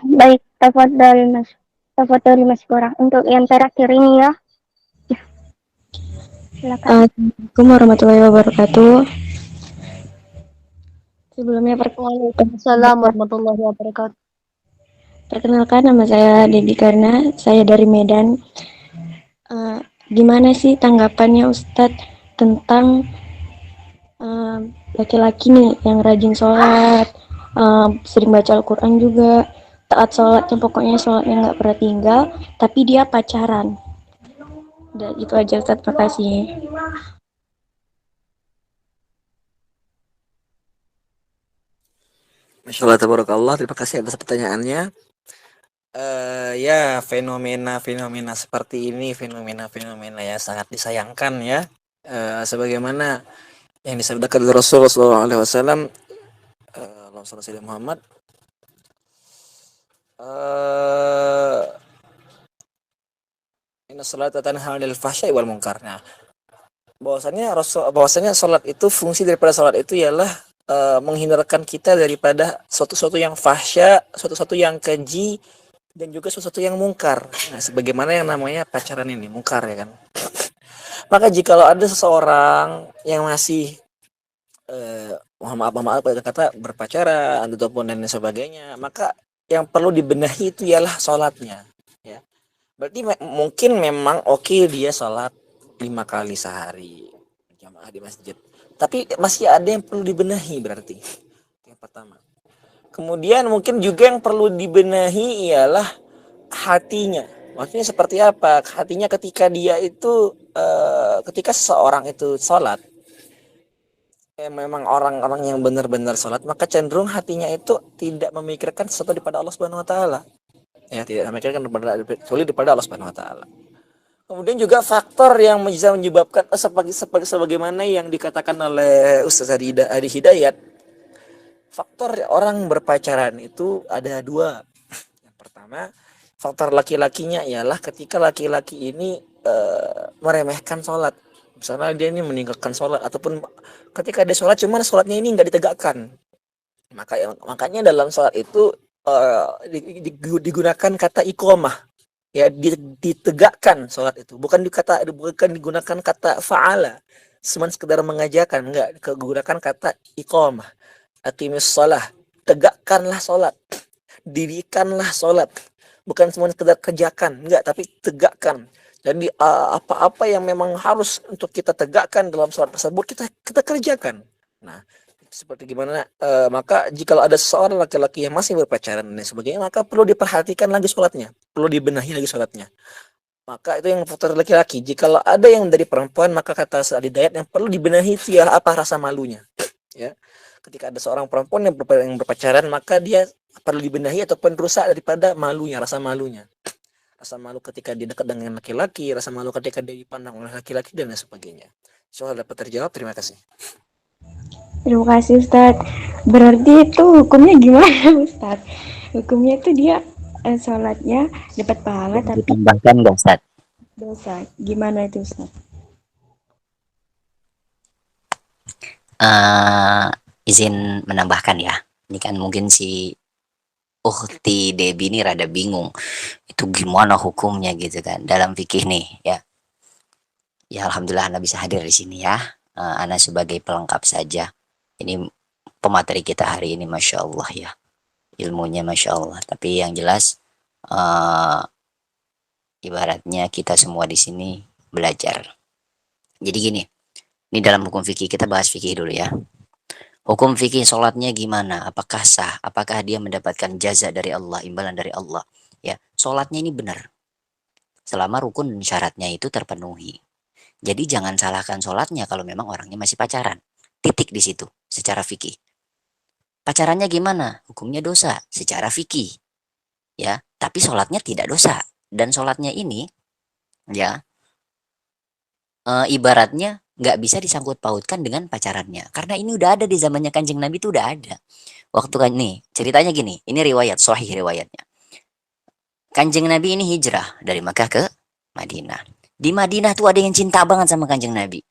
[SPEAKER 5] Baik, tafadhol masykurah. Untuk yang terakhir ini ya. Silakan.
[SPEAKER 8] Assalamualaikum warahmatullahi wabarakatuh. Sebelumnya
[SPEAKER 2] Waalaikumsalam warahmatullahi wabarakatuh.
[SPEAKER 8] Perkenalkan, nama saya Dedi Karna, saya dari Medan.
[SPEAKER 4] Eh, Gimana sih tanggapannya Ustadz tentang eh, laki-laki nih yang rajin sholat, sering baca Al-Quran juga, taat sholatnya, pokoknya sholatnya nggak pernah tinggal, tapi dia pacaran. Dan itu aja Ustadz, makasih.
[SPEAKER 1] Masya Allah, tabarakallah. Terima kasih atas pertanyaannya. Ya, fenomena-fenomena seperti ini, fenomena-fenomena yang sangat disayangkan ya. Sebagaimana yang disabdakan oleh Rasulullah SAW, Allahumma shalli ala sayyidina Muhammad, inna sholata tanha 'anil fahsya'i wal munkar. Nah, bahwasanya salat itu, fungsi daripada salat itu ialah menghindarkan kita daripada suatu-suatu yang fahsya, suatu-suatu yang keji, dan juga sesuatu yang mungkar. Nah, sebagaimana yang namanya pacaran ini mungkar ya kan. Maka jikalau ada seseorang yang masih maaf kata berpacaran ataupun dan sebagainya, maka yang perlu dibenahi itu ialah sholatnya ya. Berarti mungkin memang oke dia sholat 5 kali sehari jamaah di masjid, tapi masih ada yang perlu dibenahi. Berarti yang pertama. Kemudian mungkin juga yang perlu dibenahi ialah hatinya. Maksudnya seperti apa? Hatinya ketika dia itu ketika seseorang itu sholat, memang orang-orang yang benar-benar sholat, maka cenderung hatinya itu tidak memikirkan sesuatu daripada Allah Subhanahu Wa Taala. Ya, tidak memikirkan kecuali daripada Allah Subhanahu Wa Taala. Kemudian juga faktor yang bisa menyebabkan sebagaimana yang dikatakan oleh Ustaz Adi Hidayat, faktor orang berpacaran itu ada dua. Yang pertama, faktor laki-lakinya ialah ketika laki-laki ini meremehkan sholat. Misalnya dia ini meninggalkan sholat, ataupun ketika dia sholat cuman sholatnya ini nggak ditegakkan. Makanya dalam sholat itu digunakan kata iqomah. Ya, ditegakkan sholat itu. Bukan digunakan kata fa'ala. Cuma sekedar mengajarkan, enggak. Digunakan kata iqomah. Aqimis sholah. Tegakkanlah sholat. Dirikanlah sholat. Bukan cuma sekedar kerjakan, enggak, tapi tegakkan. Jadi apa-apa yang memang harus untuk kita tegakkan dalam sholat tersebut, kita kerjakan. Nah, seperti gimana? Maka jika ada seorang laki-laki yang masih berpacaran dan sebagainya, maka perlu diperhatikan lagi sholatnya, perlu dibenahi lagi sholatnya. Maka itu yang faktor laki-laki. Jika ada yang dari perempuan, maka kata Sa'di Dayat yang perlu dibenahi itu ya apa rasa malunya. Ya, ketika ada seorang perempuan yang berpacaran, maka dia perlu dibenahi ataupun rusak daripada malunya, rasa malunya. Rasa malu ketika dia dekat dengan laki-laki, rasa malu ketika dia dipandang oleh laki-laki, dan lain sebagainya. Soal dapat terjawab, terima kasih.
[SPEAKER 4] Terima kasih Ustadz. Berarti itu hukumnya gimana Ustadz? Hukumnya itu dia sholatnya dapat pahala tapi
[SPEAKER 7] Ditambahkan nggak Ustadz?
[SPEAKER 4] dosa. Gimana itu Ustadz?
[SPEAKER 7] Izin menambahkan ya. Ini kan mungkin si Ukhti Debi ini rada bingung. Itu gimana hukumnya gitu kan dalam fikih nih ya. Ya alhamdulillah Anda bisa hadir di sini ya. Anda sebagai pelengkap saja. Ini pemateri kita hari ini Masya Allah ya. Ilmunya Masya Allah. Tapi yang jelas ibaratnya kita semua di sini belajar. Jadi gini. Ini dalam hukum fikih, kita bahas fikih dulu ya. Hukum fikih sholatnya gimana? Apakah sah? Apakah dia mendapatkan jaza dari Allah, imbalan dari Allah? Ya, sholatnya ini benar. Selama rukun dan syaratnya itu terpenuhi. Jadi jangan salahkan sholatnya kalau memang orangnya masih pacaran. Titik di situ, secara fikih. Pacarannya gimana? Hukumnya dosa, secara fikih. Ya, tapi sholatnya tidak dosa. Dan sholatnya ini, ya, ibaratnya nggak bisa disangkut pautkan dengan pacarannya, karena ini udah ada di zamannya Kanjeng Nabi, itu udah ada. Waktu kan nih ceritanya gini, ini riwayat sahih riwayatnya. Kanjeng Nabi ini hijrah dari Makkah ke Madinah. Di Madinah tuh ada yang cinta banget sama Kanjeng Nabi.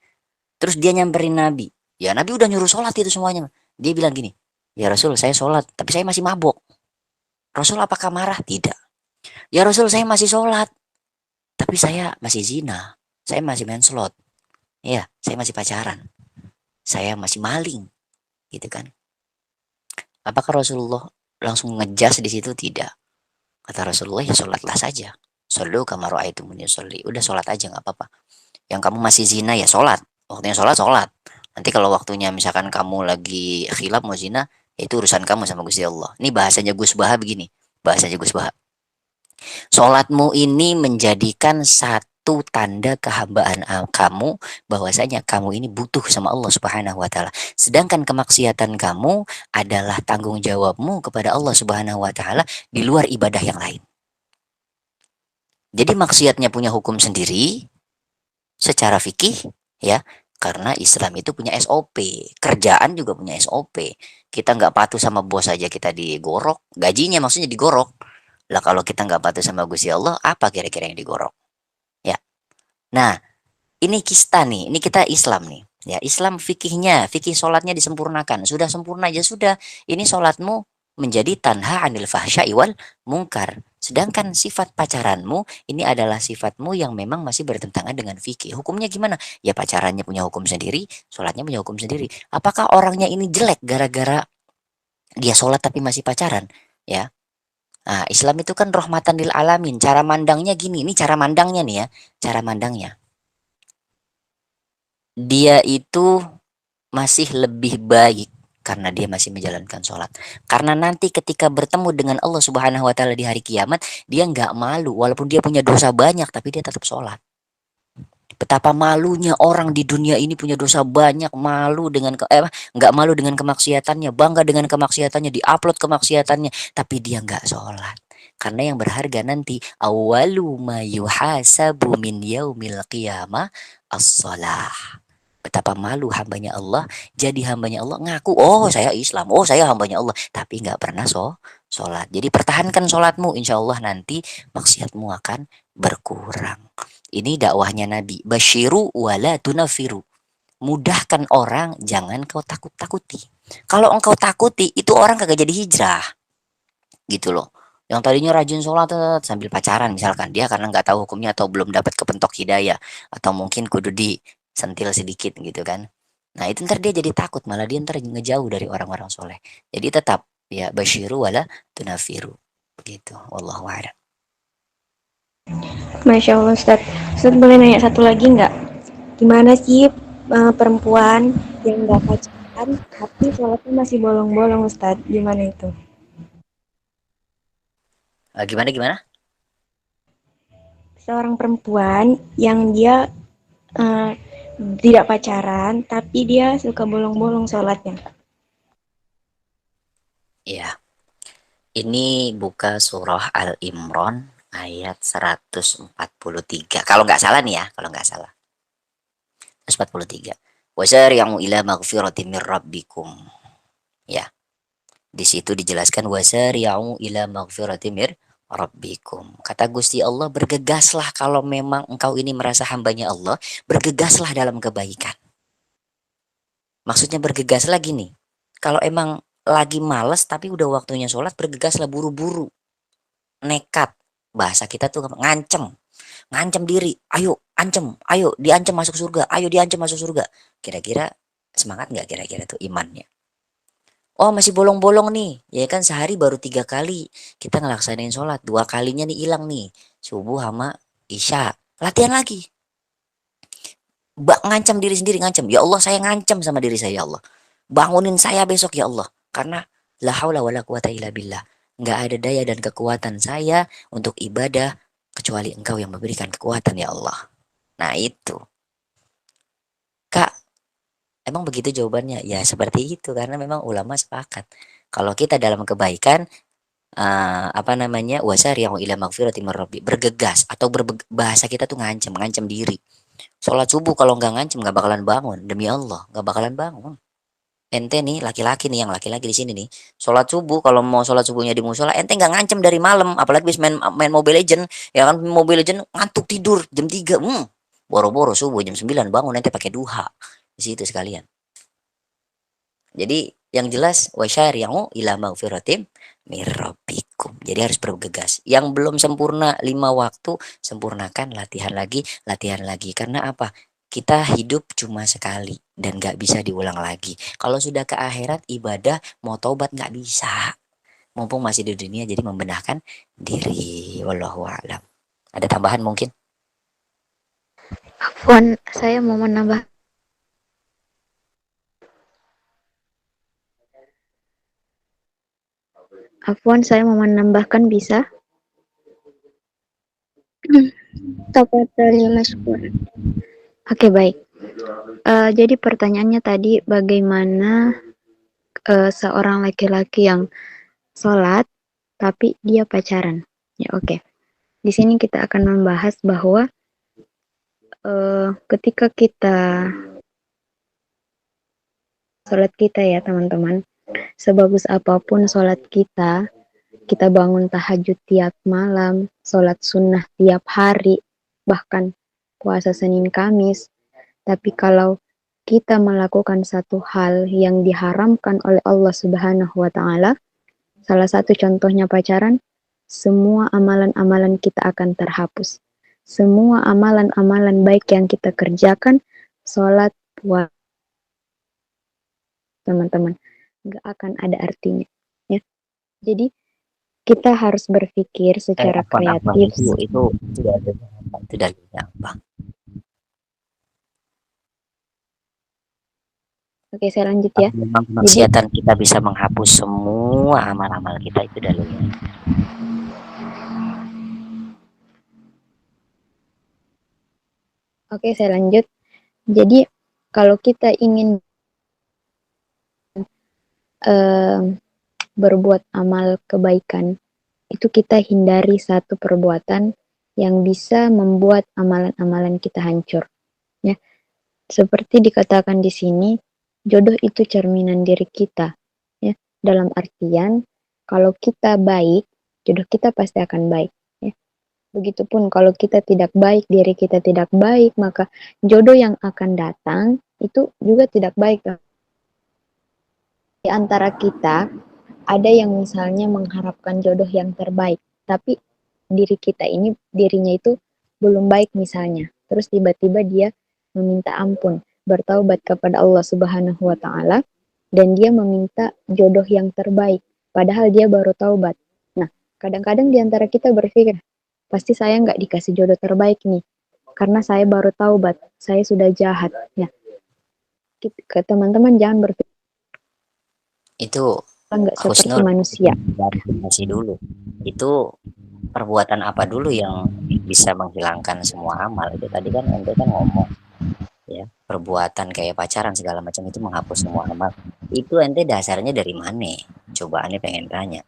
[SPEAKER 7] Terus dia nyamperin Nabi. Ya Nabi udah nyuruh sholat itu semuanya. Dia bilang gini, ya Rasul saya sholat, tapi saya masih mabuk. Rasul apakah marah? Tidak. Ya Rasul saya masih sholat, tapi saya masih zina. Saya masih main slot. Ya, saya masih pacaran. Saya masih maling. Gitu kan. Apakah Rasulullah langsung ngejas di situ? Tidak. Kata Rasulullah, ya sholatlah saja. Sallu kama ra'aitumuni usolli. Udah sholat aja nggak apa-apa. Yang kamu masih zina ya sholat. Waktunya sholat, sholat. Nanti kalau waktunya misalkan kamu lagi khilaf mau zina, itu urusan kamu sama Gusti Allah. Ini bahasanya Gus Baha begini. Bahasanya Gus Baha. Sholatmu ini menjadikan satu tanda kehambaan kamu bahwasanya kamu ini butuh sama Allah Subhanahu wa taala. Sedangkan kemaksiatan kamu adalah tanggung jawabmu kepada Allah Subhanahu wa taala di luar ibadah yang lain. Jadi maksiatnya punya hukum sendiri secara fikih ya, karena Islam itu punya SOP, kerjaan juga punya SOP. Kita nggak patuh sama bos aja kita digorok, gajinya maksudnya digorok. Lah kalau kita nggak patuh sama Gusti Allah, apa kira-kira yang digorok? Ya. Nah, ini kista nih, ini kita Islam nih. Ya, Islam fikihnya, fikih sholatnya disempurnakan. Sudah sempurna aja sudah. Ini sholatmu menjadi tanha anil fahsya'i wal mungkar. Sedangkan sifat pacaranmu ini adalah sifatmu yang memang masih bertentangan dengan fikih. Hukumnya gimana? Ya pacarannya punya hukum sendiri, sholatnya punya hukum sendiri. Apakah orangnya ini jelek gara-gara dia sholat tapi masih pacaran? Ya. Nah, Islam itu kan rahmatan lil alamin. Cara mandangnya gini, ini cara mandangnya nih ya. Cara mandangnya. Dia itu masih lebih baik karena dia masih menjalankan sholat. Karena nanti ketika bertemu dengan Allah Subhanahu wa taala di hari kiamat, dia nggak malu walaupun dia punya dosa banyak tapi dia tetap sholat. Betapa malunya orang di dunia ini punya dosa banyak, malu dengan nggak malu dengan kemaksiatannya, bangga dengan kemaksiatannya, diupload kemaksiatannya, tapi dia nggak sholat. Karena yang berharga nanti awalu ma yuhasabu min yaumil qiyamah as-shalah. Betapa malu hambanya Allah, jadi hambanya Allah ngaku, oh saya Islam, oh saya hambanya Allah, tapi nggak pernah sholat. Jadi pertahankan sholatmu, insya Allah nanti maksiatmu akan berkurang. Ini dakwahnya Nabi. Basyiru wala tunafiru. Mudahkan orang, jangan kau takut-takuti. Kalau engkau takuti, itu orang kagak jadi hijrah. Gitu loh. Yang tadinya rajin sholat sambil pacaran misalkan, dia karena nggak tahu hukumnya atau belum dapat kepentok hidayah, atau mungkin kudu disentil sedikit gitu kan. Nah itu ntar dia jadi takut, malah dia ntar ngejauh dari orang-orang soleh. Jadi tetap ya basyiru wala tunafiru. Begitu. Wallahu a'lam.
[SPEAKER 8] Masya Allah Ustaz. Ustaz boleh nanya satu lagi nggak? Gimana sih perempuan yang nggak pacaran tapi sholatnya masih bolong-bolong Ustaz? Gimana itu?
[SPEAKER 7] Gimana?
[SPEAKER 8] Seorang perempuan yang dia tidak pacaran tapi dia suka bolong-bolong sholatnya.
[SPEAKER 7] Iya. Ini buka surah Al-Imran ayat 143. Kalau nggak salah nih ya, kalau nggak salah. 143. Wasari'u ila maghfiratin mir rabbikum. Ya. Di situ dijelaskan wasari'u ila maghfiratin mir rabbikum. Kata Gusti Allah, bergegaslah kalau memang engkau ini merasa hambanya Allah, bergegaslah dalam kebaikan. Maksudnya bergegaslah gini. Kalau emang lagi males tapi udah waktunya sholat, bergegaslah buru-buru. Nekat. Bahasa kita tuh ngancem diri, ayo diancam masuk surga, ayo diancam masuk surga. Kira-kira semangat nggak kira-kira tuh imannya? Oh masih bolong-bolong nih, ya kan sehari baru 3 kali kita ngelaksanain sholat, 2 kalinya nih hilang nih, subuh sama isya, latihan lagi. Ngancam diri sendiri, ngancam, ya Allah saya ngancam sama diri saya, ya Allah bangunin saya besok ya Allah, karena la haula wala quwata illa billah, nggak ada daya dan kekuatan saya untuk ibadah kecuali engkau yang memberikan kekuatan ya Allah. Nah itu Kak, emang begitu jawabannya? Ya seperti itu, karena memang ulama sepakat kalau kita dalam kebaikan wasari'u ila maghfiratin mir rabbi, bergegas atau bahasa kita tuh ngancem diri. Sholat subuh kalau nggak ngancem nggak bakalan bangun, demi Allah nggak bakalan bangun. Ente nih laki-laki nih, yang laki-laki di sini nih, sholat subuh kalau mau sholat subuhnya di musola, ente nggak ngancem dari malam, apalagi bis main Mobile Legend, ya kan, Mobile Legend ngantuk tidur jam 3, boro-boro subuh jam 9 bangun, ente pakai duha di situ sekalian. Jadi yang jelas wasyari'u ila maghfiratin mir rabbikum. Jadi harus bergegas. Yang belum sempurna 5 waktu, sempurnakan, latihan lagi. Karena apa? Kita hidup cuma sekali dan gak bisa diulang lagi. Kalau sudah ke akhirat ibadah mau taubat gak bisa. Mumpung masih di dunia, jadi membenahkan diri. Wallahu a'lam. Ada tambahan mungkin?
[SPEAKER 3] Afwan, saya mau menambah. Afwan, saya mau menambahkan bisa?
[SPEAKER 5] Tafadhali mashkur.
[SPEAKER 3] Oke, baik. Jadi pertanyaannya tadi bagaimana seorang laki-laki yang sholat tapi dia pacaran. Ya, oke. Di sini kita akan membahas bahwa ketika kita sholat kita ya teman-teman, sebagus apapun sholat kita, kita bangun tahajud tiap malam, sholat sunnah tiap hari, bahkan puasa Senin Kamis, tapi kalau kita melakukan satu hal yang diharamkan oleh Allah Subhanahu wa Ta'ala, salah satu contohnya pacaran, semua amalan-amalan kita akan terhapus. Semua amalan-amalan baik yang kita kerjakan, sholat, puasa, teman-teman, nggak akan ada artinya. Ya. Jadi kita harus berpikir secara kreatif.
[SPEAKER 7] Itu dalilnya apa?
[SPEAKER 3] Oke, saya lanjut ya.
[SPEAKER 7] Memang kemaksiatan kita bisa menghapus semua amal-amal kita, itu dalilnya.
[SPEAKER 3] Oke, saya lanjut. Jadi kalau kita ingin berbuat amal kebaikan, itu kita hindari satu perbuatan yang bisa membuat amalan-amalan kita hancur. Ya, seperti dikatakan di sini, jodoh itu cerminan diri kita. Ya, dalam artian kalau kita baik, jodoh kita pasti akan baik. Ya. Begitupun kalau kita tidak baik, diri kita tidak baik, maka jodoh yang akan datang itu juga tidak baik. Di antara kita ada yang misalnya mengharapkan jodoh yang terbaik, tapi dirinya itu belum baik misalnya. Terus tiba-tiba dia meminta ampun, bertaubat kepada Allah Subhanahu wa Ta'ala, dan dia meminta jodoh yang terbaik, padahal dia baru taubat. Nah, kadang-kadang di antara kita berpikir, pasti saya nggak dikasih jodoh terbaik nih, karena saya baru taubat, saya sudah jahat. Ya, teman-teman jangan berpikir
[SPEAKER 7] itu
[SPEAKER 3] nggak seperti
[SPEAKER 7] Husnul
[SPEAKER 3] manusia.
[SPEAKER 7] Verifikasi dulu. Itu perbuatan apa dulu yang bisa menghilangkan semua amal? Itu tadi kan ente kan ngomong ya, perbuatan kayak pacaran segala macam itu menghapus semua amal. Itu ente dasarnya dari mana? Coba ane pengen tanya.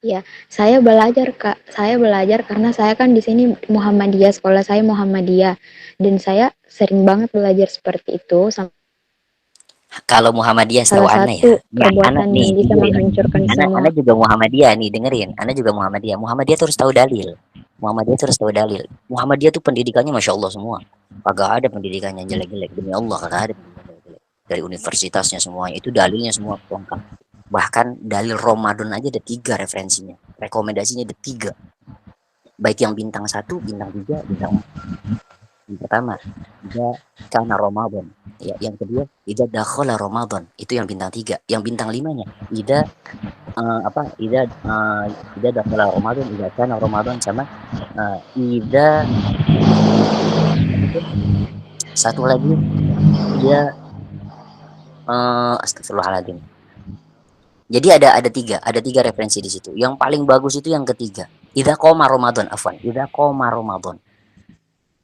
[SPEAKER 3] Ya, saya belajar Kak. Saya belajar karena saya kan di sini Muhammadiyah, sekolah saya Muhammadiyah, dan saya sering banget belajar seperti itu.
[SPEAKER 7] Kalau Muhammadiyah setahu
[SPEAKER 3] Salah
[SPEAKER 7] Ana
[SPEAKER 3] satu
[SPEAKER 7] ya,
[SPEAKER 3] perbuatan yang bisa menghancurkan semua.
[SPEAKER 7] Ana juga Muhammadiyah nih, dengerin. Ana juga Muhammadiyah. Muhammadiyah terus tahu dalil. Muhammadiyah terus tahu dalil. Muhammadiyah tuh pendidikannya masya Allah semua. Kagak ada pendidikannya jelek-jelek, demi Allah kagak ada pendidikan jelek. Dari universitasnya semuanya itu dalilnya semua lengkap. Bahkan dalil Ramadan aja ada 3 referensinya, rekomendasinya ada 3. Baik yang bintang 1, bintang 3, bintang 4. Yang pertama, jika karena Ramadan. Ya, yang kedua, idza dakhala Ramadan, itu yang bintang 3. Yang bintang 5-nya, idza dakhala Ramadan, idza kana Ramadan, sama idza satu lagi dia astagfirullahaladzim. Jadi ada 3 referensi di situ. Yang paling bagus itu yang ketiga. Idza qoma Ramadan, idza qoma Ramadan.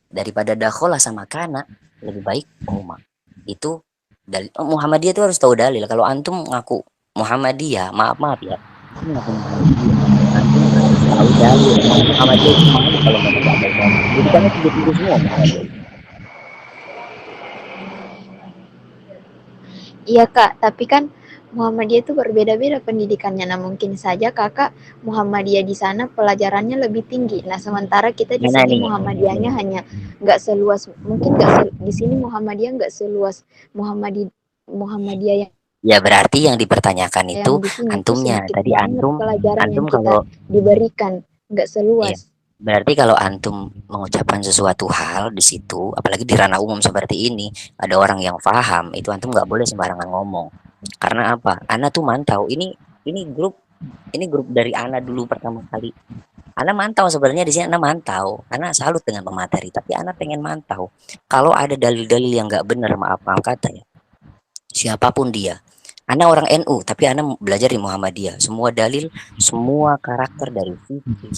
[SPEAKER 7] Daripada dakhala sama kana, lebih baik qoma. Itu dalil. Muhammadiyah itu harus tahu dalil. Kalau antum ngaku Muhammadiyah, maaf ya. Antum ngaku Muhammadiyah, antum harus tahu dalil. Muhammadiyah itu malu kalau nggak tahu dalil. Jadi kan tiga semua Muhammadiyah.
[SPEAKER 3] Iya Kak, tapi kan Muhammadiyah itu berbeda-beda pendidikannya. Nah mungkin saja Kakak Muhammadiyah di sana pelajarannya lebih tinggi. Nah sementara kita di sini Muhammadiyahnya hanya nggak seluas, mungkin di sini Muhammadiyah nggak seluas Muhammadiyah yang.
[SPEAKER 7] Ya berarti yang dipertanyakan itu antumnya. Tadi antum kalau
[SPEAKER 3] diberikan nggak seluas.
[SPEAKER 7] Iya. Berarti kalau antum mengucapkan sesuatu hal di situ, apalagi di ranah umum seperti ini, ada orang yang paham, itu antum nggak boleh sembarangan ngomong. Karena apa? Ana tuh mantau ini grup Ini grup dari Ana dulu pertama kali. Ana mantau sebenarnya di sini Ana mantau. Ana salut dengan pemateri, tapi Ana pengen mantau. Kalau ada dalil-dalil yang nggak benar, maaf kata ya. Siapapun dia. Ana orang NU, tapi Ana belajar di Muhammadiyah. Semua dalil, semua karakter dari fikih,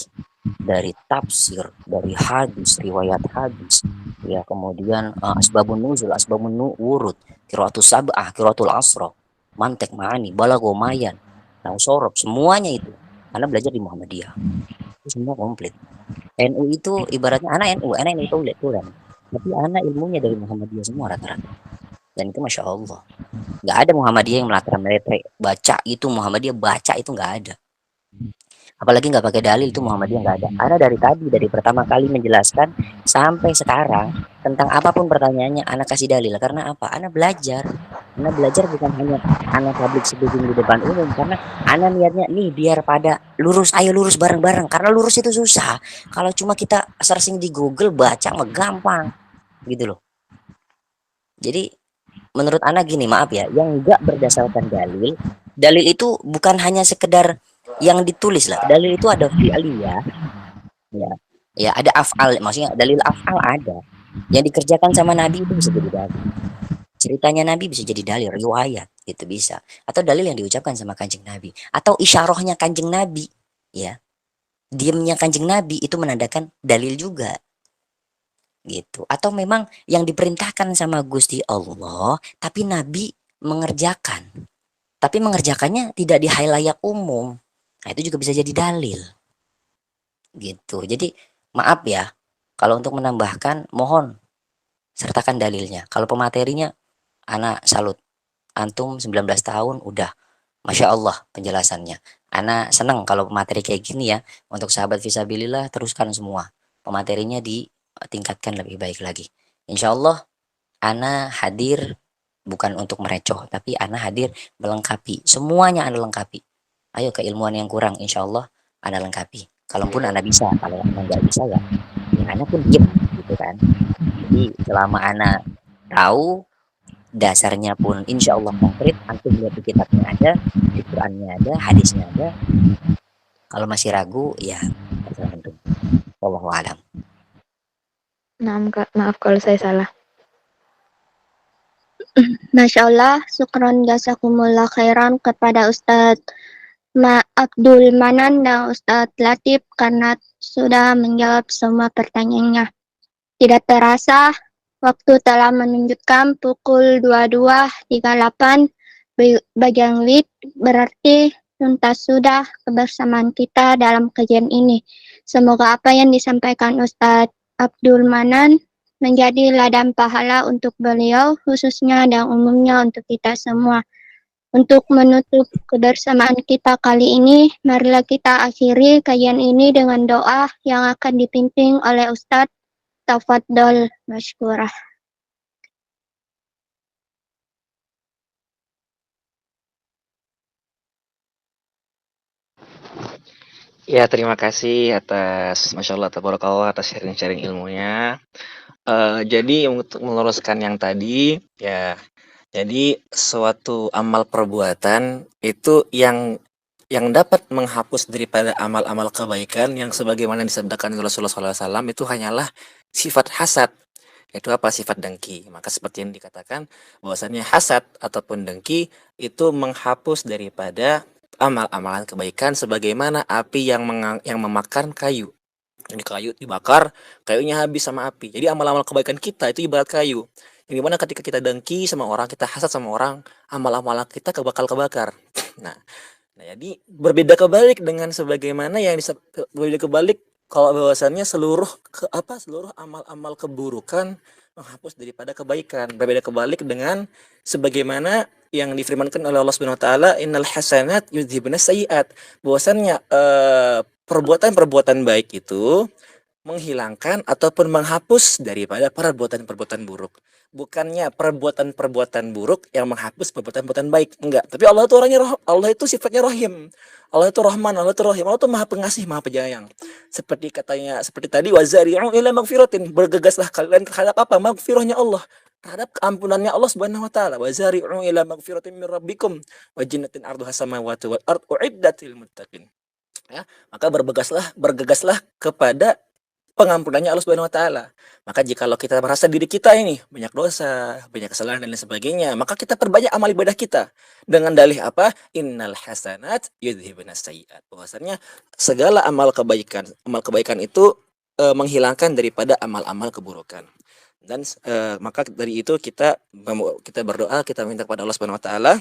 [SPEAKER 7] dari tafsir, dari hadis, riwayat hadis, ya kemudian asbabun nuzul, asbabun wurud, qiraatus sab'ah, qiraatul asra, mantek ma'ani, balago mayan, nausorob, semuanya itu. Ana belajar di Muhammadiyah. Itu semua komplit. NU itu ibaratnya anak NU itu lihat Quran. Tapi anak ilmunya dari Muhammadiyah semua rata-rata. Dan itu Masya Allah. Nggak ada Muhammadiyah yang meletre baca itu, Muhammadiyah baca itu nggak ada. Apalagi nggak pakai dalil, itu Muhammadiyah nggak ada. Ana dari pertama kali menjelaskan sampai sekarang tentang apapun pertanyaannya Ana kasih dalil. Karena apa? Ana belajar bukan hanya Ana public speaking di depan umum, karena Ana niatnya nih biar pada lurus, ayo lurus bareng-bareng, karena lurus itu susah. Kalau cuma kita searching di Google baca mah gampang gitu loh. Jadi menurut Ana gini, maaf ya, yang nggak berdasarkan dalil itu bukan hanya sekedar yang ditulis lah. Dalil itu ada fi'liyah, ya, ya ada af'al, maksudnya dalil af'al ada. Yang dikerjakan sama Nabi itu bisa jadi dalil. Ceritanya Nabi bisa jadi dalil, riwayat itu bisa. Atau dalil yang diucapkan sama Kanjeng Nabi, atau isyarahnya Kanjeng Nabi, ya. Diamnya Kanjeng Nabi itu menandakan dalil juga. Gitu. Atau memang yang diperintahkan sama Gusti Allah, tapi Nabi mengerjakan. Tapi mengerjakannya tidak di halayak umum. Nah, itu juga bisa jadi dalil. Gitu. Jadi maaf ya, kalau untuk menambahkan mohon sertakan dalilnya. Kalau pematerinya anak salut. Antum 19 tahun udah Masya Allah penjelasannya. Anak senang kalau pemateri kayak gini ya. Untuk sahabat fisabilillah teruskan semua. Pematerinya ditingkatkan lebih baik lagi. Insya Allah Ana hadir bukan untuk merecoh, tapi Ana hadir melengkapi. Semuanya Ana lengkapi. Ayo keilmuan yang kurang, insya Allah Ana lengkapi. Kalaupun Ana bisa, kalau Ana nggak bisa ya, ya Ana pun diem gitu kan. Jadi selama Ana tahu dasarnya pun insya Allah konkret, antum lihat di kitabnya ada, di Qurannya ada, hadisnya ada. Kalau masih ragu, ya terserah antum. Wallahu a'lam.
[SPEAKER 3] Maaf kalau saya salah.
[SPEAKER 5] Masya Allah, syukron jazakumullah khairan kepada Ustadz Abdul Manan dan Ustadz Latif karena sudah menjawab semua pertanyaannya. Tidak terasa, waktu telah menunjukkan pukul 22.38 bagian WIB, berarti tuntas sudah kebersamaan kita dalam kajian ini. Semoga apa yang disampaikan Ustadz Abdul Manan menjadi ladang pahala untuk beliau khususnya dan umumnya untuk kita semua. Untuk menutup kebersamaan kita kali ini, marilah kita akhiri kajian ini dengan doa yang akan dipimpin oleh Ustadz. Tafadhol mashkurah.
[SPEAKER 1] Ya, terima kasih atas Masya Allah, tabarakallah atas sharing-sharing ilmunya. Jadi untuk meluruskan yang tadi, ya, jadi suatu amal perbuatan itu yang dapat menghapus daripada amal-amal kebaikan yang sebagaimana disabdakan Rasulullah SAW itu hanyalah sifat hasad. Itu apa? Sifat dengki. Maka seperti yang dikatakan bahwasannya hasad ataupun dengki itu menghapus daripada amal-amalan kebaikan sebagaimana api yang memakan kayu. Ini kayu dibakar, kayunya habis sama api. Jadi amal-amal kebaikan kita itu ibarat kayu. Yang dimana ketika kita dengki sama orang, kita hasad sama orang, amal-amal kita kebakar. Nah, jadi berbeda kebalik dengan sebagaimana yang berbeda kebalik kalau bahwasannya seluruh amal-amal keburukan menghapus daripada kebaikan. Berbeda kebalik dengan sebagaimana yang difirmankan oleh Allah Subhanahu wa taala, innal hasanat yudhibna sayyi'at. Bahwasannya perbuatan-perbuatan baik itu menghilangkan ataupun menghapus daripada perbuatan-perbuatan buruk. Bukannya perbuatan-perbuatan buruk yang menghapus perbuatan-perbuatan baik, enggak. Tapi Allah itu Allah itu sifatnya rahim. Allah itu rahman, Allah itu rahim. Allah itu maha pengasih, maha penyayang. Seperti tadi wazari'u ila magfiratin, bergegaslah kalian terhadap apa? Magfirahnya Allah, terhadap keampunannya Allah Subhanahu wa taala. Wazari'u ila magfiratin min rabbikum wa jannatin arduha samawati wal ard uiddat lil muttaqin. Ya, maka bergegaslah kepada pengampunannya Allah Subhanahu wa taala. Maka jikalau kita merasa diri kita ini banyak dosa, banyak kesalahan dan lain sebagainya, maka kita perbanyak amal ibadah kita. Dengan dalih apa? Innal hasanat yudhibunas sayyiat. Bahwasanya segala amal kebaikan itu menghilangkan daripada amal-amal keburukan. Dan maka dari itu kita berdoa, kita minta kepada Allah Subhanahu wa taala.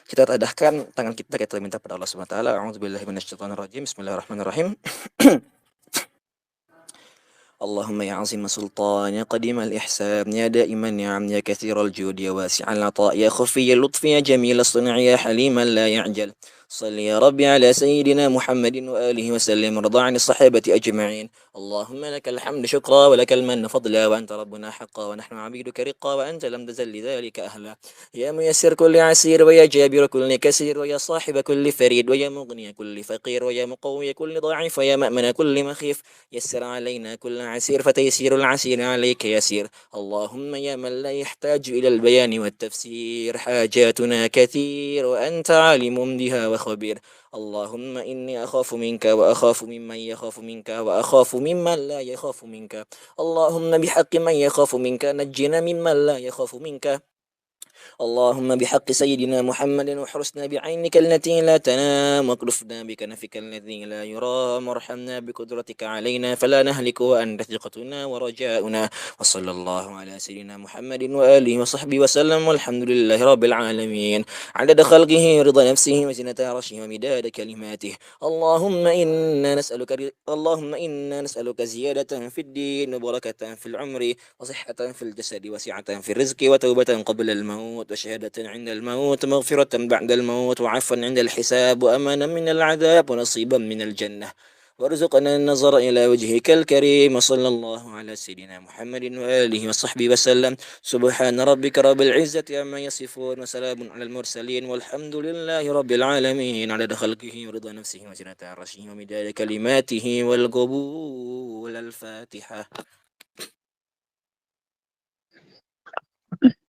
[SPEAKER 1] Kita tadahkan tangan kita minta kepada Allah Subhanahu wa taala. A'udzubillahi minasyaitonirrajim. Bismillahirrahmanirrahim. اللهم يا عظيم سلطان يا قديم الإحسان يا دائما النعم يا كثير الجود يا واسع العطاء يا خفي اللطف يا جميل الصنع يا حليما لا يعجل صل يا ربي على سيدنا محمد وآله وسلم وارض عن الصحابة أجمعين. اللهم لك الحمد شكرا ولك المن فضلا وأنت ربنا حقا ونحن عبيدك رقا وأنت لم تزل لذلك أهلا. يا ميسر كل عسير ويا جابر كل كسير ويا صاحب كل فريد ويا مغني كل فقير ويا مقوي كل ضعيف ويا مأمن كل مخيف يسر علينا كل عسير فتيسير العسير عليك يسير. اللهم يا من لا يحتاج إلى البيان والتفسير حاجاتنا كثير وأنت عالم بها وخبير. اللهم إني أخاف منك وأخاف ممن يخاف منك وأخاف ممن لا يخاف منك. اللهم بحق من يخاف منك نجنا ممن لا يخاف منك. اللهم بحق سيدنا محمد واحرسنا بعينك التي لا تنام واكلفنا بكنفك الذي لا يرام وارحمنا بقدرتك علينا فلا نهلك وأنت ثقتنا ورجاؤنا. وصلى الله على سيدنا محمد وآله وصحبه وسلم والحمد لله رب العالمين عدد خلقه رضا نفسه وزنة عرشه ومداد كلماته. اللهم إنا نسألك زيادة في الدين وبركة في العمر وصحة في الجسد وسعة في الرزق وتوبة قبل الموت وشهادة عند الموت مغفرة بعد الموت وعفوا عند الحساب وأمانا من العذاب ونصيبا من الجنة. وارزقنا النظر إلى وجهك الكريم. وصلى الله على سيدنا محمد وآله وصحبه وسلم. سبحان ربك رب العزة عما يصفون وسلام على المرسلين والحمد لله رب العالمين عدد خلقه ورضا نفسه وزنة عرشه ومداد كلماته والقبول. الفاتحة.